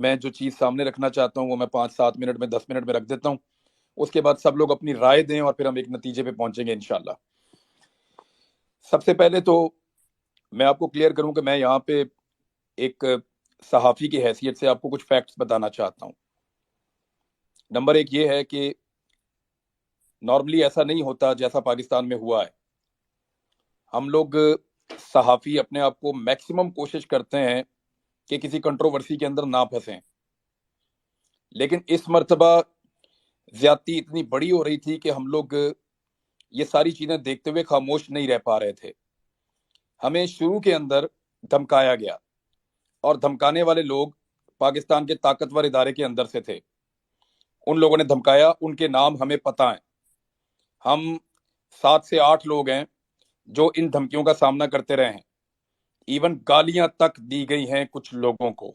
A: میں جو چیز سامنے رکھنا چاہتا ہوں وہ میں 5-7 منٹ میں 10 منٹ میں رکھ دیتا ہوں. اس کے بعد سب لوگ اپنی رائے دیں اور پھر ہم ایک نتیجے پہ پہنچیں گے انشاءاللہ. سب سے پہلے تو میں آپ کو کلیئر کروں کہ میں یہاں پہ ایک صحافی کی حیثیت سے آپ کو کچھ فیکٹس بتانا چاہتا ہوں. نمبر ایک یہ ہے کہ نارملی ایسا نہیں ہوتا جیسا پاکستان میں ہوا ہے. ہم لوگ صحافی اپنے آپ کو میکسیمم کوشش کرتے ہیں کہ کسی کنٹروورسی کے اندر نہ پھنسیں، لیکن اس مرتبہ زیادتی اتنی بڑی ہو رہی تھی کہ ہم لوگ یہ ساری چیزیں دیکھتے ہوئے خاموش نہیں رہ پا رہے تھے. ہمیں شروع کے اندر دھمکایا گیا، اور دھمکانے والے لوگ پاکستان کے طاقتور ادارے کے اندر سے تھے. ان لوگوں نے دھمکایا، ان کے نام ہمیں پتہ ہیں. ہم 7 سے 8 لوگ ہیں جو ان دھمکیوں کا سامنا کرتے رہے ہیں. ایون گالیاں تک دی گئی ہیں کچھ لوگوں کو.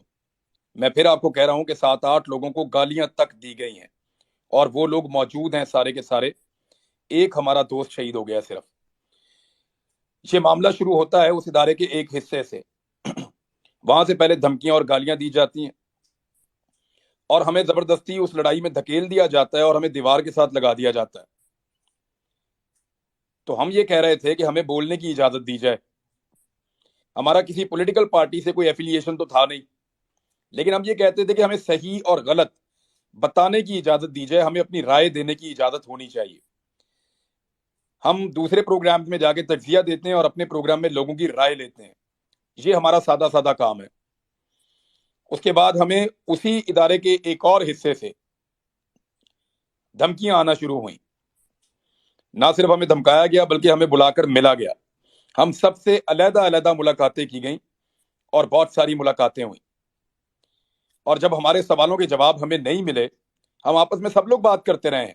A: میں پھر آپ کو کہہ رہا ہوں کہ 7-8 لوگوں کو گالیاں تک دی گئی ہیں، اور وہ لوگ موجود ہیں سارے کے سارے. ایک ہمارا دوست شہید ہو گیا صرف. یہ معاملہ شروع ہوتا ہے اس ادارے کے ایک حصے سے. وہاں سے پہلے دھمکیاں اور گالیاں دی جاتی ہیں، اور ہمیں زبردستی اس لڑائی میں دھکیل دیا جاتا ہے اور ہمیں دیوار کے ساتھ لگا دیا جاتا ہے. تو ہم یہ کہہ رہے تھے کہ ہمیں بولنے کی اجازت دی جائے. ہمارا کسی پولیٹیکل پارٹی سے کوئی ایفیلیشن تو تھا نہیں، لیکن ہم یہ کہتے تھے کہ ہمیں صحیح اور غلط بتانے کی اجازت دی جائے، ہمیں اپنی رائے دینے کی اجازت ہونی چاہیے. ہم دوسرے پروگرام میں جا کے تجزیہ دیتے ہیں اور اپنے پروگرام میں لوگوں کی رائے لیتے ہیں. یہ ہمارا سادہ سادہ کام ہے. اس کے بعد ہمیں اسی ادارے کے ایک اور حصے سے دھمکیاں آنا شروع ہوئیں. نہ صرف ہمیں دھمکایا گیا بلکہ ہمیں بلا کر ملا گیا. ہم سب سے علیحدہ علیحدہ ملاقاتیں کی گئیں اور بہت ساری ملاقاتیں ہوئیں. اور جب ہمارے سوالوں کے جواب ہمیں نہیں ملے، ہم آپس میں سب لوگ بات کرتے رہے ہیں.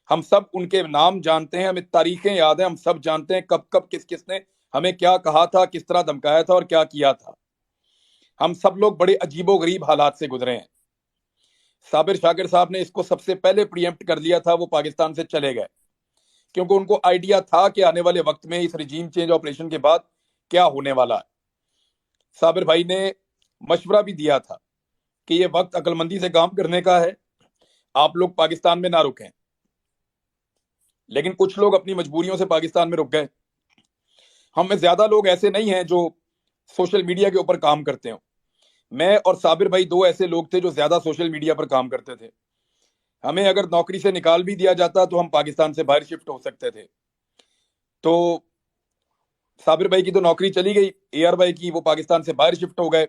A: ہم سب ان کے نام جانتے ہیں، ہمیں تاریخیں یاد ہیں، ہم سب جانتے ہیں کب کب کس کس نے ہمیں کیا کہا تھا، کس طرح دھمکایا تھا اور کیا کیا تھا. ہم سب لوگ بڑے عجیب و غریب حالات سے گزرے ہیں. صابر شاکر صاحب نے اس کو سب سے پہلے پریمپٹ کر لیا تھا، وہ پاکستان سے چلے گئے کیونکہ ان کو آئیڈیا تھا کہ آنے والے وقت میں اس رجیم چینج آپریشن کے بعد کیا ہونے والا ہے. صابر بھائی نے مشورہ بھی دیا تھا کہ یہ وقت عقل مندی سے کام کرنے کا ہے، آپ لوگ پاکستان میں نہ رکیں. لیکن کچھ لوگ اپنی مجبوریوں سے پاکستان میں رک گئے. ہم میں زیادہ لوگ ایسے نہیں ہیں جو سوشل میڈیا کے اوپر کام کرتے ہوں. میں اور صابر بھائی دو ایسے لوگ تھے جو زیادہ سوشل میڈیا پر کام کرتے تھے. ہمیں اگر نوکری سے نکال بھی دیا جاتا تو ہم پاکستان سے باہر شفٹ ہو سکتے تھے. تو صابر بھائی کی تو نوکری چلی گئی، اے آر بھائی کی وہ پاکستان سے باہر شفٹ ہو گئے.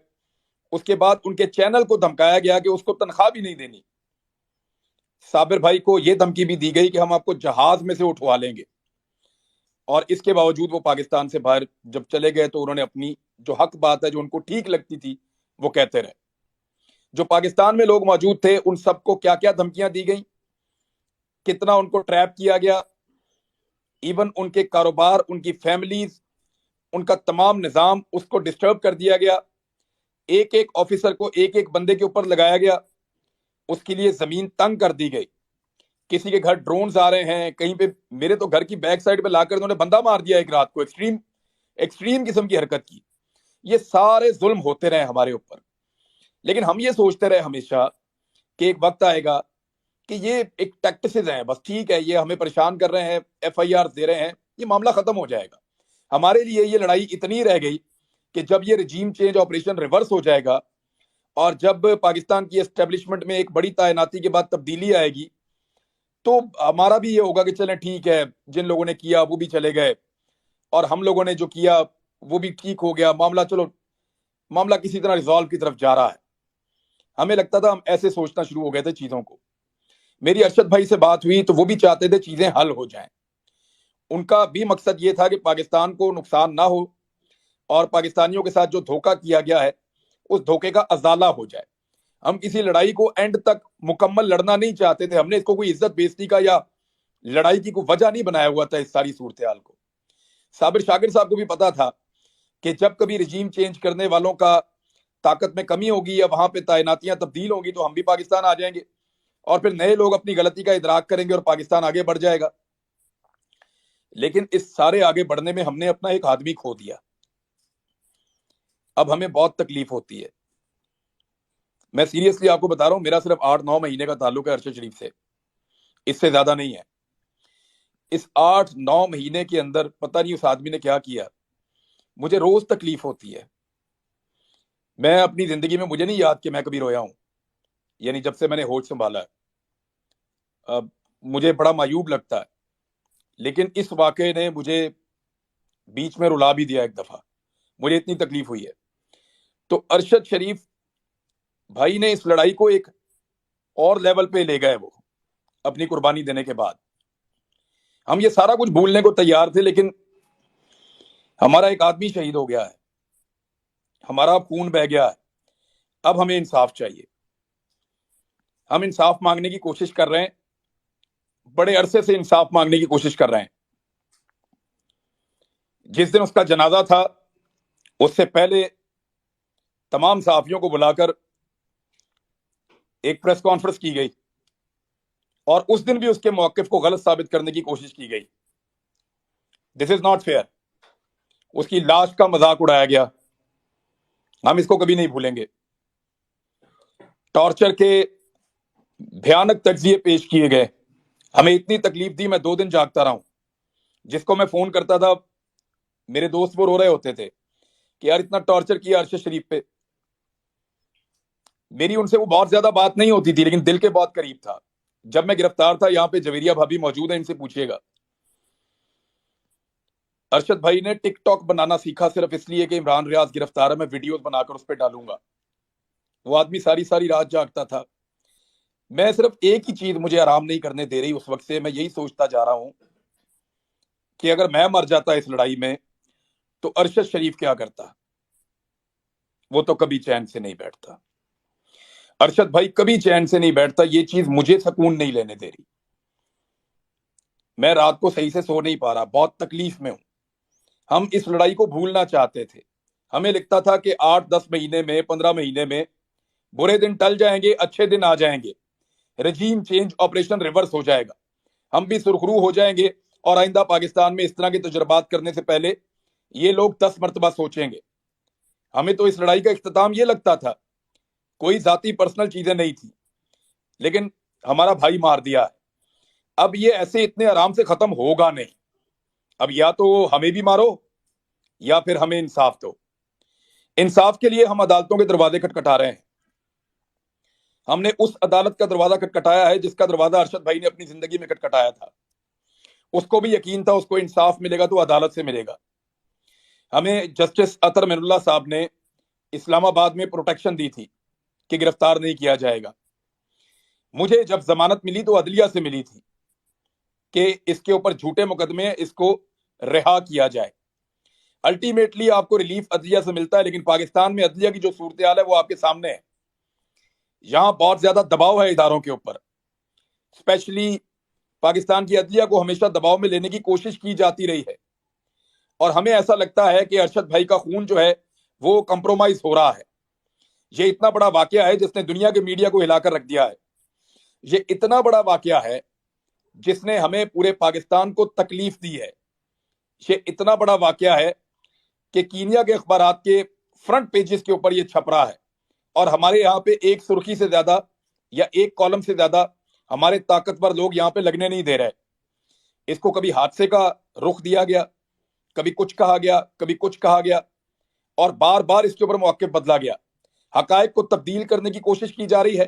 A: اس کے بعد ان کے چینل کو دھمکایا گیا کہ اس کو تنخواہ بھی نہیں دینی. صابر بھائی کو یہ دھمکی بھی دی گئی کہ ہم آپ کو جہاز میں سے اٹھوا لیں گے. اور اس کے باوجود وہ پاکستان سے باہر جب چلے گئے تو انہوں نے اپنی جو حق بات ہے، جو ان کو ٹھیک لگتی تھی، وہ کہتے رہے. جو پاکستان میں لوگ موجود تھے ان سب کو کیا کیا دھمکیاں دی گئیں، کتنا ان کو ٹریپ کیا گیا. ایون ان کے کاروبار، ان کی فیملیز، ان کا تمام نظام اس کو ڈسٹرب کر دیا گیا. ایک ایک آفیسر کو ایک ایک بندے کے اوپر لگایا گیا. اس کے لیے زمین تنگ کر دی گئی. کسی کے گھر ڈرونز آ رہے ہیں، کہیں پہ میرے تو گھر کی بیک سائڈ پہ لا کر انہوں نے بندہ مار دیا ایک رات کو. ایکسٹریم قسم کی حرکت کی. یہ سارے ظلم ہوتے رہے ہمارے اوپر. لیکن ہم یہ سوچتے رہے ہمیشہ کہ ایک وقت آئے گا کہ یہ ایک ٹیکٹسز ہیں، بس ٹھیک ہے، یہ ہمیں پریشان کر رہے ہیں، ایف آئی آر دے رہے ہیں، یہ معاملہ ختم ہو جائے گا. ہمارے لیے یہ لڑائی اتنی رہ گئی کہ جب یہ رجیم چینج آپریشن ریورس ہو جائے گا اور جب پاکستان کی اسٹیبلشمنٹ میں ایک بڑی تعیناتی کے بعد تبدیلی آئے گی تو ہمارا بھی یہ ہوگا کہ چلیں ٹھیک ہے، جن لوگوں نے کیا وہ بھی چلے گئے اور ہم لوگوں نے جو کیا وہ بھی ٹھیک ہو گیا. معاملہ چلو، معاملہ کسی طرح ریزالو کی طرف جا رہا ہے. ہمیں لگتا تھا، ہم ایسے سوچنا شروع ہو گئے تھے چیزوں کو. میری ارشد بھائی سے بات ہوئی تو وہ بھی چاہتے تھے چیزیں حل ہو جائیں. ان کا بھی مقصد یہ تھا کہ پاکستان کو نقصان نہ ہو اور پاکستانیوں کے ساتھ جو دھوکہ کیا گیا ہے اس دھوکے کا ازالہ ہو جائے. ہم کسی لڑائی کو اینڈ تک مکمل لڑنا نہیں چاہتے تھے. ہم نے اس کو کوئی عزت بیزتی کا یا لڑائی کی کوئی وجہ نہیں بنایا ہوا تھا اس ساری صورتحال کو. صابر شاکر صاحب کو بھی پتا تھا کہ جب کبھی رجیم چینج کرنے والوں کا طاقت میں کمی ہوگی یا وہاں پہ تعیناتیاں تبدیل ہوں گی تو ہم بھی پاکستان آ جائیں گے اور پھر نئے لوگ اپنی غلطی کا ادراک کریں گے اور پاکستان آگے بڑھ جائے گا. لیکن اس سارے آگے بڑھنے میں ہم نے اپنا ایک آدمی کھو دیا. اب ہمیں بہت تکلیف ہوتی ہے. میں سیریسلی آپ کو بتا رہا ہوں، میرا صرف 8-9 مہینے کا تعلق ہے ارشد شریف سے، اس سے زیادہ نہیں ہے۔ اس 8-9 مہینے کے اندر پتہ نہیں اس آدمی نے کیا کیا، مجھے روز تکلیف ہوتی ہے۔ میں اپنی زندگی میں مجھے نہیں یاد کہ میں کبھی رویا ہوں، یعنی جب سے میں نے ہوش سنبھالا ہے۔ اب مجھے بڑا معیوب لگتا ہے، لیکن اس واقعے نے مجھے بیچ میں رلا بھی دیا ایک دفعہ، مجھے اتنی تکلیف ہوئی ہے۔ تو ارشد شریف بھائی نے اس لڑائی کو ایک اور لیول پہ لے گئے، وہ اپنی قربانی دینے کے بعد۔ ہم یہ سارا کچھ بھولنے کو تیار تھے، لیکن ہمارا ایک آدمی شہید ہو گیا ہے، ہمارا خون بہ گیا ہے، اب ہمیں انصاف چاہیے۔ ہم انصاف مانگنے کی کوشش کر رہے ہیں، بڑے عرصے سے انصاف مانگنے کی کوشش کر رہے ہیں۔ جس دن اس کا جنازہ تھا، اس سے پہلے تمام صحافیوں کو بلا کر ایک پریس کانفرنس کی گئی، اور اس دن بھی اس کے موقف کو غلط ثابت کرنے کی کوشش کی گئی۔ دس از ناٹ فیئر۔ اس کی لاش کا مذاق اڑایا گیا، ہم اس کو کبھی نہیں بھولیں گے۔ ٹارچر کے بھیانک تجزیے پیش کیے گئے، ہمیں اتنی تکلیف دی، میں 2 دن جاگتا رہا ہوں۔ جس کو میں فون کرتا تھا، میرے دوست وہ رو رہے ہوتے تھے کہ یار اتنا ٹارچر کیا ارشد شریف پہ۔ میری ان سے وہ بہت زیادہ بات نہیں ہوتی تھی، لیکن دل کے بہت قریب تھا۔ جب میں گرفتار تھا، یہاں پہ جویریہ بھابی موجود ہیں، ان سے پوچھیے گا، ارشد بھائی نے ٹک ٹاک بنانا سیکھا صرف اس لیے کہ عمران ریاض گرفتار ہے، میں ویڈیوز بنا کر اس پہ ڈالوں گا۔ وہ آدمی ساری ساری رات جاگتا تھا۔ میں صرف ایک ہی چیز مجھے آرام نہیں کرنے دے رہی اس وقت سے، میں یہی سوچتا جا رہا ہوں کہ اگر میں مر جاتا اس لڑائی میں تو ارشد شریف کیا کرتا؟ وہ تو کبھی چین سے نہیں بیٹھتا، ارشد بھائی کبھی چین سے نہیں بیٹھتا۔ یہ چیز مجھے سکون نہیں لینے دے رہی، میں رات کو صحیح سے سو نہیں پا رہا، بہت تکلیف میں ہوں۔ ہم اس لڑائی کو بھولنا چاہتے تھے، ہمیں لگتا تھا کہ 8-10 مہینے میں، 15 مہینے میں برے دن ٹل جائیں گے، اچھے دن آ جائیں گے، رجیم چینج آپریشن ریورس ہو جائے گا، ہم بھی سرخرو ہو جائیں گے، اور آئندہ پاکستان میں اس طرح کے تجربات کرنے سے پہلے یہ لوگ 10 مرتبہ سوچیں گے۔ ہمیں تو اس لڑائی کا اختتام یہ لگتا تھا، کوئی ذاتی پرسنل چیزیں نہیں تھی، لیکن ہمارا بھائی مار دیا ہے۔ اب یہ ایسے اتنے آرام سے ختم ہوگا نہیں، اب یا تو ہمیں بھی مارو یا پھر ہمیں انصاف دو۔ انصاف کے لیے ہم عدالتوں کے دروازے کھٹکھٹا رہے ہیں۔ ہم نے اس عدالت کا دروازہ کھٹکھٹایا ہے جس کا دروازہ ارشد بھائی نے اپنی زندگی میں کھٹکھٹایا تھا۔ اس کو بھی یقین تھا اس کو انصاف ملے گا تو عدالت سے ملے گا۔ ہمیں جسٹس اطہر من اللہ صاحب نے اسلام آباد میں پروٹیکشن دی تھی کہ گرفتار نہیں کیا جائے گا۔ مجھے جب ضمانت ملی تو عدلیہ سے ملی تھی کہ اس کے اوپر جھوٹے مقدمے، اس کو رہا کیا جائے۔ الٹیمیٹلی آپ کو ریلیف عدلیہ سے ملتا ہے، لیکن پاکستان میں عدلیہ کی جو صورتحال ہے وہ آپ کے سامنے ہے۔ یہاں بہت زیادہ دباؤ ہے اداروں کے اوپر، اسپیشلی پاکستان کی عدلیہ کو ہمیشہ دباؤ میں لینے کی کوشش کی جاتی رہی ہے، اور ہمیں ایسا لگتا ہے کہ ارشد بھائی کا خون جو ہے وہ کمپرومائز ہو رہا ہے۔ یہ اتنا بڑا واقعہ ہے جس نے دنیا کے میڈیا کو ہلا کر رکھ دیا ہے، یہ اتنا بڑا واقعہ ہے جس نے ہمیں پورے پاکستان کو تکلیف دی ہے، یہ اتنا بڑا واقعہ ہے کہ کینیا کے اخبارات کے فرنٹ پیجز کے اوپر یہ چھپ رہا ہے، اور ہمارے یہاں پہ ایک سرخی سے زیادہ یا ایک کالم سے زیادہ ہمارے طاقتور لوگ یہاں پہ لگنے نہیں دے رہے۔ اس کو کبھی حادثے کا رخ دیا گیا، کبھی کچھ کہا گیا، کبھی کچھ کہا گیا، اور بار بار اس کے اوپر موقف بدلا گیا۔ حقائق کو تبدیل کرنے کی کوشش کی جا رہی ہے،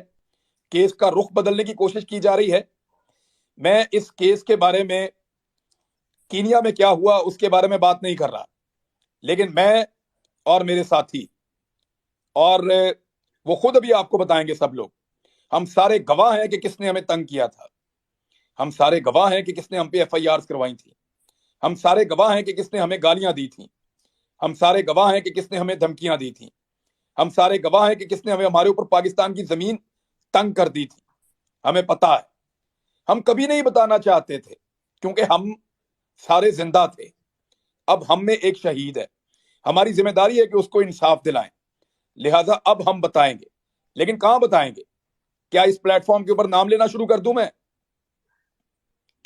A: کیس کا رخ بدلنے کی کوشش کی جا رہی ہے۔ میں اس کیس کے بارے میں، کینیا میں کیا ہوا اس کے بارے میں بات نہیں کر رہا، لیکن میں اور میرے ساتھی، اور وہ خود ابھی آپ کو بتائیں گے سب لوگ، ہم سارے گواہ ہیں کہ کس نے ہمیں تنگ کیا تھا، ہم سارے گواہ ہیں کہ کس نے ہم پہ ایف آئی آرز کروائی تھی، ہم سارے گواہ ہیں کہ کس نے ہمیں گالیاں دی تھیں، ہم سارے گواہ ہیں کہ کس نے ہمیں دھمکیاں دی تھیں، ہم سارے گواہ ہیں کہ کس نے ہمارے اوپر پاکستان کی زمین تنگ کر دی تھی۔ ہمیں پتا ہے، ہم کبھی نہیں بتانا چاہتے تھے کیونکہ ہم سارے زندہ تھے۔ اب ہم میں ایک شہید ہے، ہماری ذمہ داری ہے کہ اس کو انصاف دلائیں، لہٰذا اب ہم بتائیں گے، لیکن کہاں بتائیں گے؟ کیا اس پلیٹ فارم کے اوپر نام لینا شروع کر دوں میں؟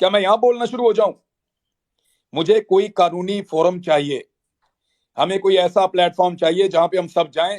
A: کیا میں یہاں بولنا شروع ہو جاؤں؟ مجھے کوئی قانونی فورم چاہیے، ہمیں کوئی ایسا پلیٹ فارم چاہیے جہاں پہ ہم سب جائیں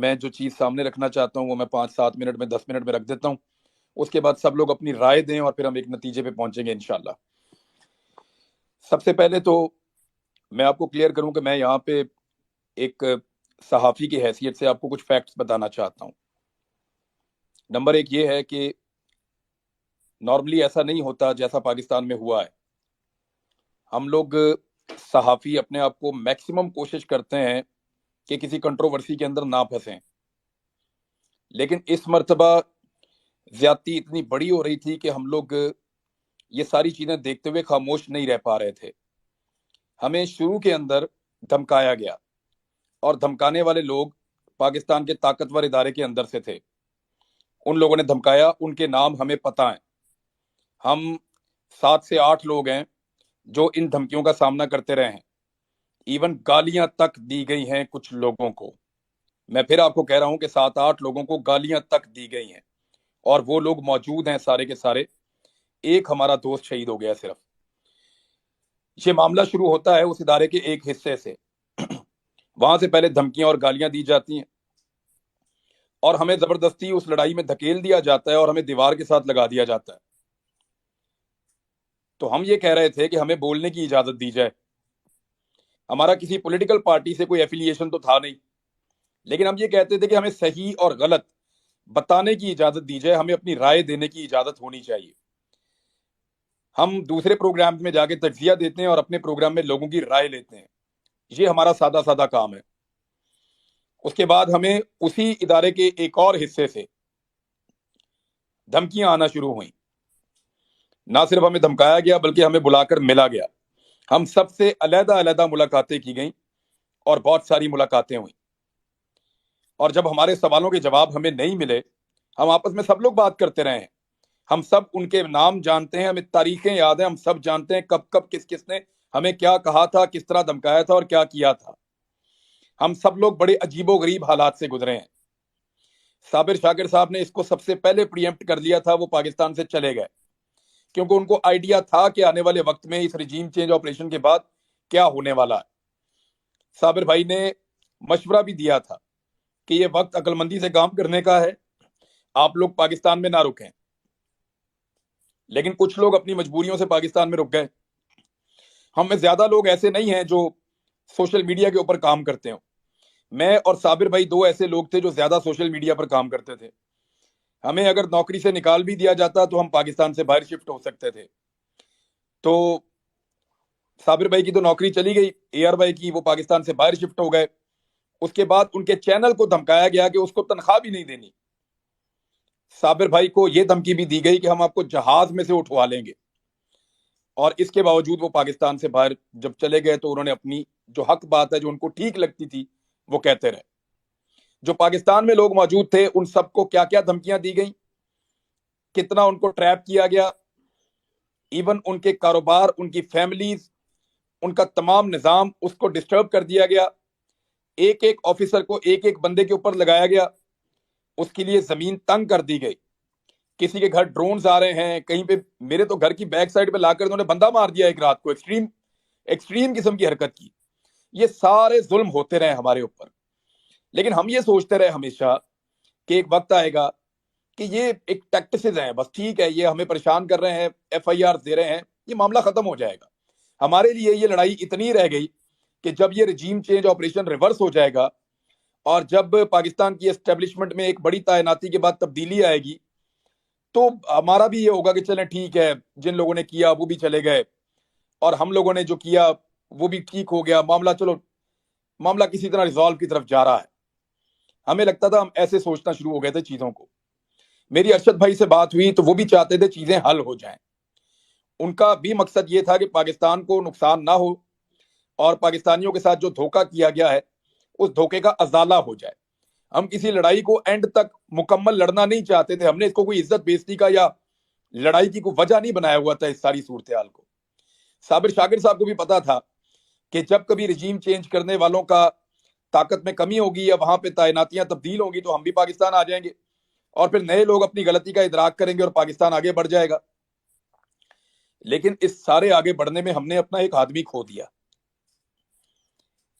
A: میں جو چیز سامنے رکھنا چاہتا ہوں وہ میں 5-7 منٹ میں 10 منٹ میں رکھ دیتا ہوں. اس کے بعد سب لوگ اپنی رائے دیں اور پھر ہم ایک نتیجے پہ پہنچیں گے انشاءاللہ. سب سے پہلے تو میں آپ کو کلیئر کروں کہ میں یہاں پہ ایک صحافی کی حیثیت سے آپ کو کچھ فیکٹس بتانا چاہتا ہوں. نمبر ایک یہ ہے کہ نارملی ایسا نہیں ہوتا جیسا پاکستان میں ہوا ہے. ہم لوگ صحافی اپنے آپ کو میکسیمم کوشش کرتے ہیں کہ کسی کنٹروورسی کے اندر نہ پھنسیں، لیکن اس مرتبہ زیادتی اتنی بڑی ہو رہی تھی کہ ہم لوگ یہ ساری چیزیں دیکھتے ہوئے خاموش نہیں رہ پا رہے تھے. ہمیں شروع کے اندر دھمکایا گیا، اور دھمکانے والے لوگ پاکستان کے طاقتور ادارے کے اندر سے تھے. ان لوگوں نے دھمکایا، ان کے نام ہمیں پتہ ہیں. ہم 7 سے 8 لوگ ہیں جو ان دھمکیوں کا سامنا کرتے رہے ہیں. ایون گالیاں تک دی گئی ہیں کچھ لوگوں کو. میں پھر آپ کو کہہ رہا ہوں کہ 7-8 لوگوں کو گالیاں تک دی گئی ہیں، اور وہ لوگ موجود ہیں سارے کے سارے. ایک ہمارا دوست شہید ہو گیا صرف. یہ معاملہ شروع ہوتا ہے اس ادارے کے ایک حصے سے. وہاں سے پہلے دھمکیاں اور گالیاں دی جاتی ہیں، اور ہمیں زبردستی اس لڑائی میں دھکیل دیا جاتا ہے اور ہمیں دیوار کے ساتھ لگا دیا جاتا ہے. تو ہم یہ کہہ رہے تھے کہ ہمیں بولنے کی اجازت دی جائے. ہمارا کسی پولیٹیکل پارٹی سے کوئی ایفیلیشن تو تھا نہیں، لیکن ہم یہ کہتے تھے کہ ہمیں صحیح اور غلط بتانے کی اجازت دی جائے، ہمیں اپنی رائے دینے کی اجازت ہونی چاہیے. ہم دوسرے پروگرام میں جا کے تجزیہ دیتے ہیں اور اپنے پروگرام میں لوگوں کی رائے لیتے ہیں. یہ ہمارا سادہ سادہ کام ہے. اس کے بعد ہمیں اسی ادارے کے ایک اور حصے سے دھمکیاں آنا شروع ہوئیں. نہ صرف ہمیں دھمکایا گیا بلکہ ہمیں بلا کر ملا گیا. ہم سب سے علیحدہ علیحدہ ملاقاتیں کی گئیں اور بہت ساری ملاقاتیں ہوئیں. اور جب ہمارے سوالوں کے جواب ہمیں نہیں ملے، ہم آپس میں سب لوگ بات کرتے رہے ہیں. ہم سب ان کے نام جانتے ہیں، ہمیں تاریخیں یاد ہیں، ہم سب جانتے ہیں کب کب کس کس نے ہمیں کیا کہا تھا، کس طرح دھمکایا تھا اور کیا کیا تھا. ہم سب لوگ بڑے عجیب و غریب حالات سے گزرے ہیں. صابر شاکر صاحب نے اس کو سب سے پہلے پریمپٹ کر لیا تھا. وہ پاکستان سے چلے گئے کیونکہ ان کو آئیڈیا تھا کہ آنے والے وقت میں اس رجیم چینج آپریشن کے بعد کیا ہونے والا ہے. صابر بھائی نے مشورہ بھی دیا تھا کہ یہ وقت عقل مندی سے کام کرنے کا ہے، آپ لوگ پاکستان میں نہ رکیں. لیکن کچھ لوگ اپنی مجبوریوں سے پاکستان میں رک گئے. ہم میں زیادہ لوگ ایسے نہیں ہیں جو سوشل میڈیا کے اوپر کام کرتے ہوں. میں اور صابر بھائی دو ایسے لوگ تھے جو زیادہ سوشل میڈیا پر کام کرتے تھے. ہمیں اگر نوکری سے نکال بھی دیا جاتا تو ہم پاکستان سے باہر شفٹ ہو سکتے تھے. تو صابر بھائی کی تو نوکری چلی گئی، اے آر بھائی کی وہ پاکستان سے باہر شفٹ ہو گئے. اس کے بعد ان کے چینل کو دھمکایا گیا کہ اس کو تنخواہ بھی نہیں دینی. صابر بھائی کو یہ دھمکی بھی دی گئی کہ ہم آپ کو جہاز میں سے اٹھوا لیں گے. اور اس کے باوجود وہ پاکستان سے باہر جب چلے گئے تو انہوں نے اپنی جو حق بات ہے، جو ان کو ٹھیک لگتی تھی، وہ کہتے رہے. جو پاکستان میں لوگ موجود تھے ان سب کو کیا کیا دھمکیاں دی گئیں، کتنا ان کو ٹریپ کیا گیا. ایون ان کے کاروبار، ان کی فیملیز، ان کا تمام نظام اس کو ڈسٹرب کر دیا گیا. ایک ایک آفیسر کو ایک ایک بندے کے اوپر لگایا گیا. اس کے لیے زمین تنگ کر دی گئی. کسی کے گھر ڈرونز آ رہے ہیں کہیں پہ. میرے تو گھر کی بیک سائڈ پہ لا کر انہوں نے بندہ مار دیا ایک رات کو. ایکسٹریم قسم کی حرکت کی. یہ سارے ظلم ہوتے رہے ہمارے اوپر. لیکن ہم یہ سوچتے رہے ہمیشہ کہ ایک وقت آئے گا کہ یہ ایک ٹیکٹسز ہیں، بس ٹھیک ہے، یہ ہمیں پریشان کر رہے ہیں، ایف آئی آر دے رہے ہیں، یہ معاملہ ختم ہو جائے گا. ہمارے لیے یہ لڑائی اتنی رہ گئی کہ جب یہ رجیم چینج آپریشن ریورس ہو جائے گا اور جب پاکستان کی اسٹیبلشمنٹ میں ایک بڑی تعیناتی کے بعد تبدیلی آئے گی تو ہمارا بھی یہ ہوگا کہ چلیں ٹھیک ہے، جن لوگوں نے کیا وہ بھی چلے گئے اور ہم لوگوں نے جو کیا وہ بھی ٹھیک ہو گیا. معاملہ چلو، معاملہ کسی طرح ریزالو کی طرف جا رہا ہے. ہمیں لگتا تھا، ہم ایسے سوچنا شروع ہو گئے تھے چیزوں کو. میری ارشد بھائی سے بات ہوئی تو وہ بھی چاہتے تھے چیزیں حل ہو جائیں. ان کا بھی مقصد یہ تھا کہ پاکستان کو نقصان نہ ہو اور پاکستانیوں کے ساتھ جو دھوکہ کیا گیا ہے اس دھوکے کا ازالہ ہو جائے. ہم کسی لڑائی کو اینڈ تک مکمل لڑنا نہیں چاہتے تھے. ہم نے اس کو کوئی عزت بیزتی کا یا لڑائی کی کوئی وجہ نہیں بنایا ہوا تھا اس ساری صورتحال کو. صابر شاکر صاحب کو بھی پتا تھا کہ جب کبھی رجیم چینج کرنے والوں کا طاقت میں کمی ہوگی یا وہاں پہ تعیناتیاں تبدیل ہوں گی تو ہم بھی پاکستان آ جائیں گے اور پھر نئے لوگ اپنی غلطی کا ادراک کریں گے اور پاکستان آگے بڑھ جائے گا. لیکن اس سارے آگے بڑھنے میں ہم نے اپنا ایک آدمی کھو دیا.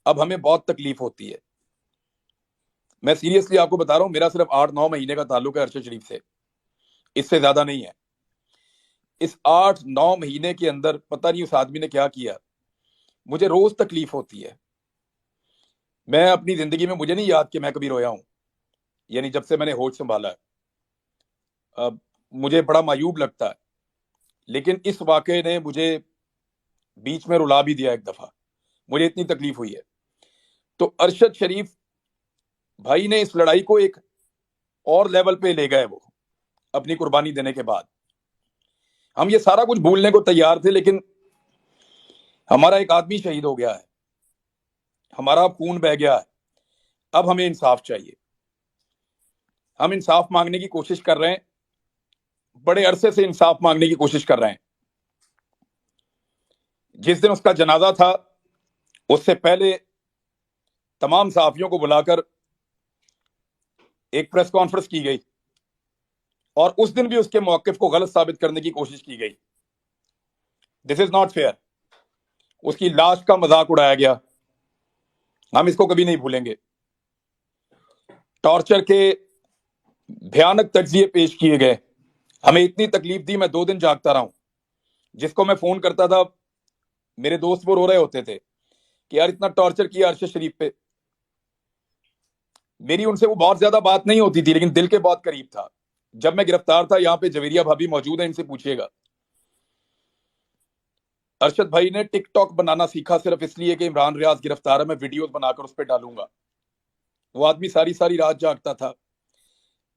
A: اب ہمیں بہت تکلیف ہوتی ہے. میں سیریسلی آپ کو بتا رہا ہوں، میرا صرف 8-9 مہینے کا تعلق ہے ارشد شریف سے، اس سے زیادہ نہیں ہے۔ اس 8-9 مہینے کے اندر پتہ نہیں اس آدمی نے کیا کیا، مجھے روز تکلیف ہوتی ہے۔ میں اپنی زندگی میں مجھے نہیں یاد کہ میں کبھی رویا ہوں، یعنی جب سے میں نے ہوش سنبھالا ہے۔ اب مجھے بڑا معیوب لگتا ہے، لیکن اس واقعے نے مجھے بیچ میں رلا بھی دیا ایک دفعہ، مجھے اتنی تکلیف ہوئی ہے۔ تو ارشد شریف بھائی نے اس لڑائی کو ایک اور لیول پہ لے گئے، وہ اپنی قربانی دینے کے بعد۔ ہم یہ سارا کچھ بھولنے کو تیار تھے، لیکن ہمارا ایک آدمی شہید ہو گیا ہے، ہمارا خون بہ گیا ہے، اب ہمیں انصاف چاہیے۔ ہم انصاف مانگنے کی کوشش کر رہے ہیں، بڑے عرصے سے انصاف مانگنے کی کوشش کر رہے ہیں۔ جس دن اس کا جنازہ تھا، اس سے پہلے تمام صحافیوں کو بلا کر ایک پریس کانفرنس کی گئی، اور اس دن بھی اس کے موقف کو غلط ثابت کرنے کی کوشش کی گئی۔ دس از ناٹ فیئر۔ اس کی لاش کا مذاق اڑایا گیا، ہم اس کو کبھی نہیں بھولیں گے۔ ٹارچر کے بھیانک تجزیے پیش کیے گئے، ہمیں اتنی تکلیف دی، میں 2 دن جاگتا رہا ہوں۔ جس کو میں فون کرتا تھا، میرے دوست وہ رو رہے ہوتے تھے کہ یار اتنا ٹارچر کیا ارشد شریف پہ۔ میری ان سے وہ بہت زیادہ بات نہیں ہوتی تھی، لیکن دل کے بہت قریب تھا۔ جب میں گرفتار تھا، یہاں پہ جویریہ بھابی موجود ہیں، ان سے پوچھیے گا، ارشد بھائی نے ٹک ٹاک بنانا سیکھا صرف اس لیے کہ عمران ریاض گرفتار ہے، میں ویڈیوز بنا کر اس پہ ڈالوں گا۔ وہ آدمی ساری ساری رات جاگتا تھا۔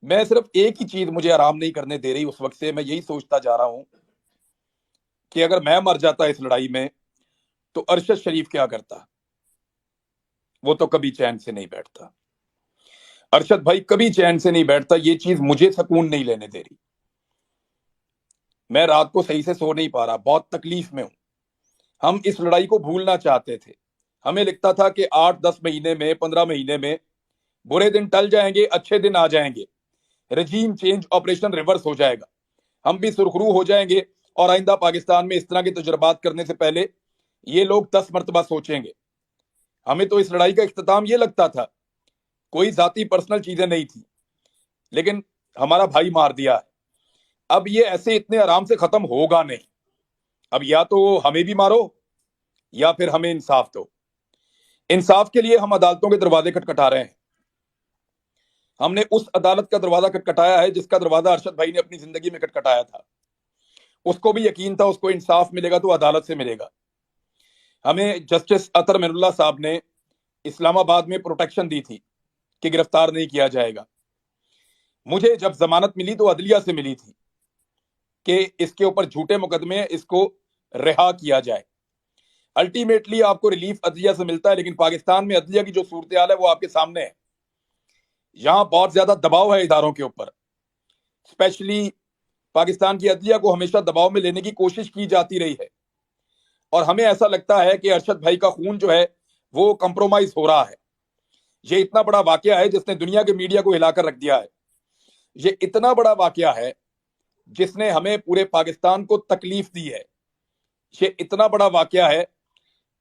A: میں صرف ایک ہی چیز مجھے آرام نہیں کرنے دے رہی اس وقت سے، میں یہی سوچتا جا رہا ہوں کہ اگر میں مر جاتا اس لڑائی میں تو ارشد شریف کیا کرتا؟ وہ تو کبھی چین سے نہیں بیٹھتا، ارشد بھائی کبھی چین سے نہیں بیٹھتا۔ یہ چیز مجھے سکون نہیں لینے دے رہی، میں رات کو صحیح سے سو نہیں پا رہا، بہت تکلیف میں ہوں۔ ہم اس لڑائی کو بھولنا چاہتے تھے، ہمیں لگتا تھا کہ 8-10 مہینے میں، 15 مہینے میں برے دن ٹل جائیں گے، اچھے دن آ جائیں گے، رجیم چینج آپریشن ریورس ہو جائے گا، ہم بھی سرخرو ہو جائیں گے، اور آئندہ پاکستان میں اس طرح کے تجربات کرنے سے پہلے یہ لوگ 10 مرتبہ سوچیں گے۔ ہمیں تو اس لڑائی کا اختتام یہ لگتا تھا، کوئی ذاتی پرسنل چیزیں نہیں تھی، لیکن ہمارا بھائی مار دیا ہے۔ اب یہ ایسے اتنے آرام سے ختم ہوگا نہیں، اب یا تو ہمیں بھی مارو یا پھر ہمیں انصاف دو۔ انصاف کے لیے ہم عدالتوں کے دروازے کھٹکھٹا رہے ہیں۔ ہم نے اس عدالت کا دروازہ کھٹکھٹایا ہے جس کا دروازہ ارشد بھائی نے اپنی زندگی میں کھٹکھٹایا تھا۔ اس کو بھی یقین تھا اس کو انصاف ملے گا تو عدالت سے ملے گا۔ ہمیں جسٹس اطہر من اللہ صاحب نے اسلام آباد میں پروٹیکشن دی تھی کہ گرفتار نہیں کیا جائے گا۔ مجھے جب ضمانت ملی تو عدلیہ سے ملی تھی کہ اس کے اوپر جھوٹے مقدمے ہیں، اس کو رہا کیا جائے۔ الٹیمیٹلی آپ کو ریلیف عدلیہ سے ملتا ہے، لیکن پاکستان میں عدلیہ کی جو صورتحال ہے وہ آپ کے سامنے ہے۔ یہاں بہت زیادہ دباؤ ہے اداروں کے اوپر، اسپیشلی پاکستان کی عدلیہ کو ہمیشہ دباؤ میں لینے کی کوشش کی جاتی رہی ہے، اور ہمیں ایسا لگتا ہے کہ ارشد بھائی کا خون جو ہے وہ کمپرومائز ہو رہا ہے۔ یہ اتنا بڑا واقعہ ہے جس نے دنیا کے میڈیا کو ہلا کر رکھ دیا ہے، یہ اتنا بڑا واقعہ ہے جس نے ہمیں پورے پاکستان کو تکلیف دی ہے، یہ اتنا بڑا واقعہ ہے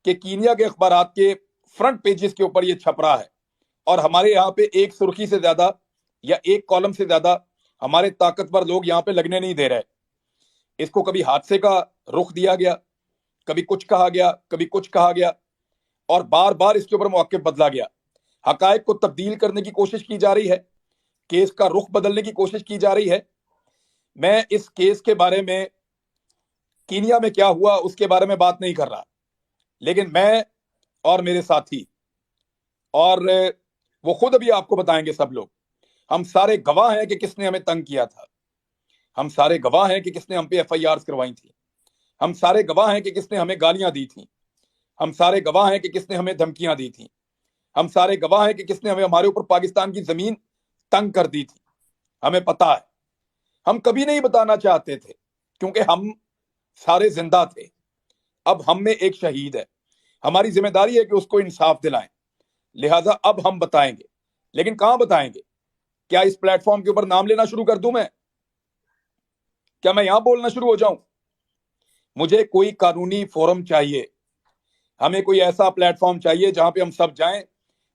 A: کہ کینیا کے اخبارات کے فرنٹ پیجز کے اوپر یہ چھپ رہا ہے، اور ہمارے یہاں پہ ایک سرخی سے زیادہ یا ایک کالم سے زیادہ ہمارے طاقتور لوگ یہاں پہ لگنے نہیں دے رہے۔ اس کو کبھی حادثے کا رخ دیا گیا، کبھی کچھ کہا گیا، کبھی کچھ کہا گیا، اور بار بار اس کے اوپر موقف بدلا گیا۔ حقائق کو تبدیل کرنے کی کوشش کی جا رہی ہے، کیس کا رخ بدلنے کی کوشش کی جا رہی ہے۔ میں اس کیس کے بارے میں، کینیا میں کیا ہوا اس کے بارے میں بات نہیں کر رہا، لیکن میں اور میرے ساتھی، اور وہ خود ابھی آپ کو بتائیں گے سب لوگ، ہم سارے گواہ ہیں کہ کس نے ہمیں تنگ کیا تھا، ہم سارے گواہ ہیں کہ کس نے ہم پہ ایف آئی آرز کروائی تھی، ہم سارے گواہ ہیں کہ کس نے ہمیں گالیاں دی تھیں، ہم سارے گواہ ہیں کہ کس نے ہمیں دھمکیاں دی تھیں، ہم سارے گواہ ہیں کہ کس نے ہمارے اوپر پاکستان کی زمین تنگ کر دی تھی۔ ہمیں پتا ہے، ہم کبھی نہیں بتانا چاہتے تھے کیونکہ ہم سارے زندہ تھے۔ اب ہم میں ایک شہید ہے، ہماری ذمہ داری ہے کہ اس کو انصاف دلائیں، لہٰذا اب ہم بتائیں گے، لیکن کہاں بتائیں گے؟ کیا اس پلیٹ فارم کے اوپر نام لینا شروع کر دوں میں؟ کیا میں یہاں بولنا شروع ہو جاؤں؟ مجھے کوئی قانونی فورم چاہیے، ہمیں کوئی ایسا پلیٹ فارم چاہیے جہاں پہ ہم سب جائیں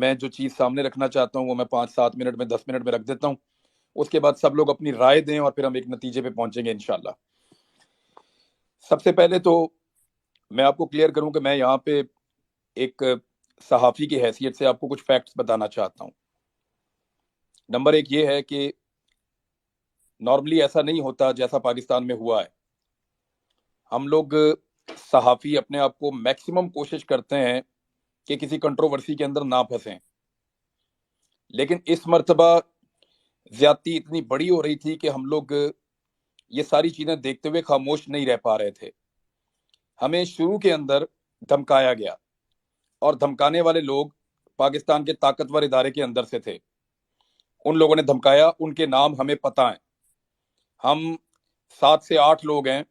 A: میں جو چیز سامنے رکھنا چاہتا ہوں وہ میں 5-7 منٹ میں 10 منٹ میں رکھ دیتا ہوں. اس کے بعد سب لوگ اپنی رائے دیں اور پھر ہم ایک نتیجے پہ پہنچیں گے انشاءاللہ. سب سے پہلے تو میں آپ کو کلیئر کروں کہ میں یہاں پہ ایک صحافی کی حیثیت سے آپ کو کچھ فیکٹس بتانا چاہتا ہوں. نمبر ایک یہ ہے کہ نارملی ایسا نہیں ہوتا جیسا پاکستان میں ہوا ہے. ہم لوگ صحافی اپنے آپ کو میکسیمم کوشش کرتے ہیں کہ کسی کنٹروورسی کے اندر نہ پھنسیں، لیکن اس مرتبہ زیادتی اتنی بڑی ہو رہی تھی کہ ہم لوگ یہ ساری چیزیں دیکھتے ہوئے خاموش نہیں رہ پا رہے تھے. ہمیں شروع کے اندر دھمکایا گیا، اور دھمکانے والے لوگ پاکستان کے طاقتور ادارے کے اندر سے تھے. ان لوگوں نے دھمکایا، ان کے نام ہمیں پتہ ہیں. ہم 7 سے 8 لوگ ہیں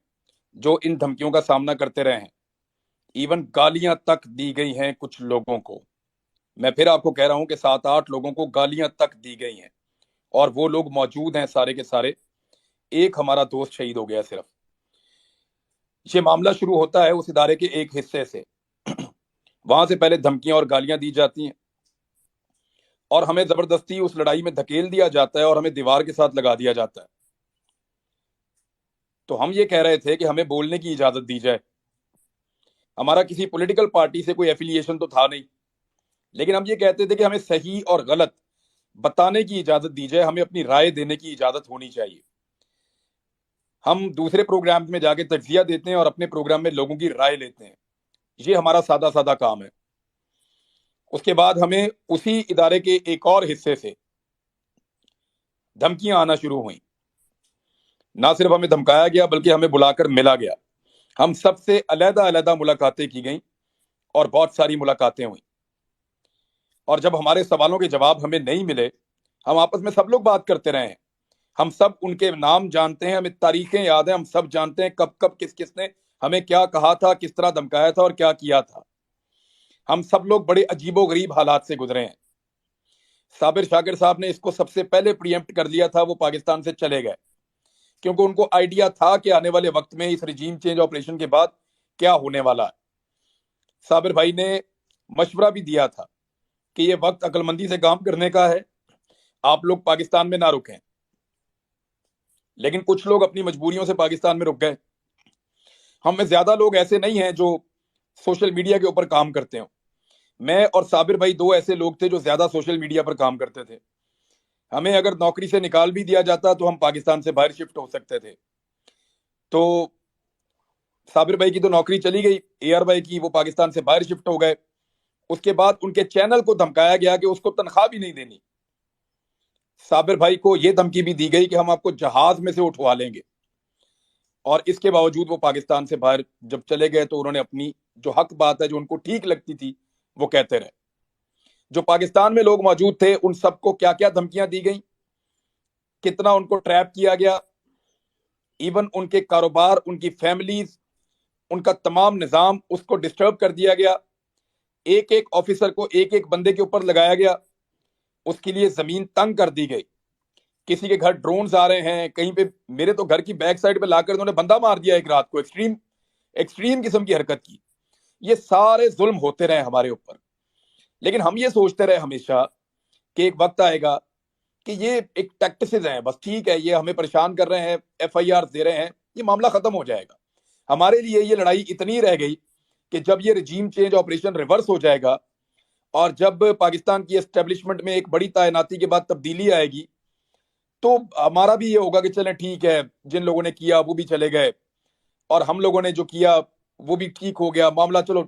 A: جو ان دھمکیوں کا سامنا کرتے رہے ہیں. ایون گالیاں تک دی گئی ہیں کچھ لوگوں کو. میں پھر آپ کو کہہ رہا ہوں کہ 7-8 لوگوں کو گالیاں تک دی گئی ہیں، اور وہ لوگ موجود ہیں سارے کے سارے. ایک ہمارا دوست شہید ہو گیا صرف. یہ معاملہ شروع ہوتا ہے اس ادارے کے ایک حصے سے. وہاں سے پہلے دھمکیاں اور گالیاں دی جاتی ہیں، اور ہمیں زبردستی اس لڑائی میں دھکیل دیا جاتا ہے اور ہمیں دیوار کے ساتھ لگا دیا جاتا ہے. تو ہم یہ کہہ رہے تھے کہ ہمیں بولنے کی اجازت دی جائے. ہمارا کسی پولیٹیکل پارٹی سے کوئی ایفیلیشن تو تھا نہیں، لیکن ہم یہ کہتے تھے کہ ہمیں صحیح اور غلط بتانے کی اجازت دی جائے، ہمیں اپنی رائے دینے کی اجازت ہونی چاہیے. ہم دوسرے پروگرام میں جا کے تجزیہ دیتے ہیں اور اپنے پروگرام میں لوگوں کی رائے لیتے ہیں. یہ ہمارا سادہ سادہ کام ہے. اس کے بعد ہمیں اسی ادارے کے ایک اور حصے سے دھمکیاں آنا شروع ہوئیں. نہ صرف ہمیں دھمکایا گیا بلکہ ہمیں بلا کر ملا گیا. ہم سب سے علیحدہ علیحدہ ملاقاتیں کی گئیں اور بہت ساری ملاقاتیں ہوئیں. اور جب ہمارے سوالوں کے جواب ہمیں نہیں ملے، ہم آپس میں سب لوگ بات کرتے رہے ہیں. ہم سب ان کے نام جانتے ہیں، ہمیں تاریخیں یاد ہیں، ہم سب جانتے ہیں کب کب کس کس نے ہمیں کیا کہا تھا، کس طرح دھمکایا تھا اور کیا کیا تھا. ہم سب لوگ بڑے عجیب و غریب حالات سے گزرے ہیں. صابر شاکر صاحب نے اس کو سب سے پہلے پریمپٹ کر لیا تھا. وہ پاکستان سے چلے گئے کیونکہ ان کو آئیڈیا تھا کہ آنے والے وقت میں اس رجیم چینج آپریشن کے بعد کیا ہونے والا ہے. صابر بھائی نے مشورہ بھی دیا تھا کہ یہ وقت عقل مندی سے کام کرنے کا ہے، آپ لوگ پاکستان میں نہ رکیں. لیکن کچھ لوگ اپنی مجبوریوں سے پاکستان میں رک گئے. ہم میں زیادہ لوگ ایسے نہیں ہیں جو سوشل میڈیا کے اوپر کام کرتے ہوں. میں اور صابر بھائی دو ایسے لوگ تھے جو زیادہ سوشل میڈیا پر کام کرتے تھے. ہمیں اگر نوکری سے نکال بھی دیا جاتا تو ہم پاکستان سے باہر شفٹ ہو سکتے تھے. تو صابر بھائی کی تو نوکری چلی گئی، اے آر بھائی کی وہ پاکستان سے باہر شفٹ ہو گئے. اس کے بعد ان کے چینل کو دھمکایا گیا کہ اس کو تنخواہ بھی نہیں دینی. صابر بھائی کو یہ دھمکی بھی دی گئی کہ ہم آپ کو جہاز میں سے اٹھوا لیں گے. اور اس کے باوجود وہ پاکستان سے باہر جب چلے گئے تو انہوں نے اپنی جو حق بات ہے، جو ان کو ٹھیک لگتی تھی، وہ کہتے رہے. جو پاکستان میں لوگ موجود تھے ان سب کو کیا کیا دھمکیاں دی گئیں، کتنا ان کو ٹریپ کیا گیا. ایون ان کے کاروبار، ان کی فیملیز، ان کا تمام نظام اس کو ڈسٹرب کر دیا گیا. ایک ایک آفیسر کو ایک ایک بندے کے اوپر لگایا گیا. اس کے لیے زمین تنگ کر دی گئی. کسی کے گھر ڈرونز آ رہے ہیں، کہیں پہ میرے تو گھر کی بیک سائڈ پہ لا کر انہوں نے بندہ مار دیا ایک رات کو. ایکسٹریم قسم کی حرکت کی. یہ سارے ظلم ہوتے رہے ہمارے اوپر. لیکن ہم یہ سوچتے رہے ہمیشہ کہ ایک وقت آئے گا کہ یہ ایک ٹیکٹسز ہیں، بس ٹھیک ہے، یہ ہمیں پریشان کر رہے ہیں، ایف آئی آر دے رہے ہیں، یہ معاملہ ختم ہو جائے گا. ہمارے لیے یہ لڑائی اتنی رہ گئی کہ جب یہ رجیم چینج آپریشن ریورس ہو جائے گا اور جب پاکستان کی اسٹیبلشمنٹ میں ایک بڑی تعیناتی کے بعد تبدیلی آئے گی تو ہمارا بھی یہ ہوگا کہ چلیں ٹھیک ہے، جن لوگوں نے کیا وہ بھی چلے گئے اور ہم لوگوں نے جو کیا وہ بھی ٹھیک ہو گیا. معاملہ چلو،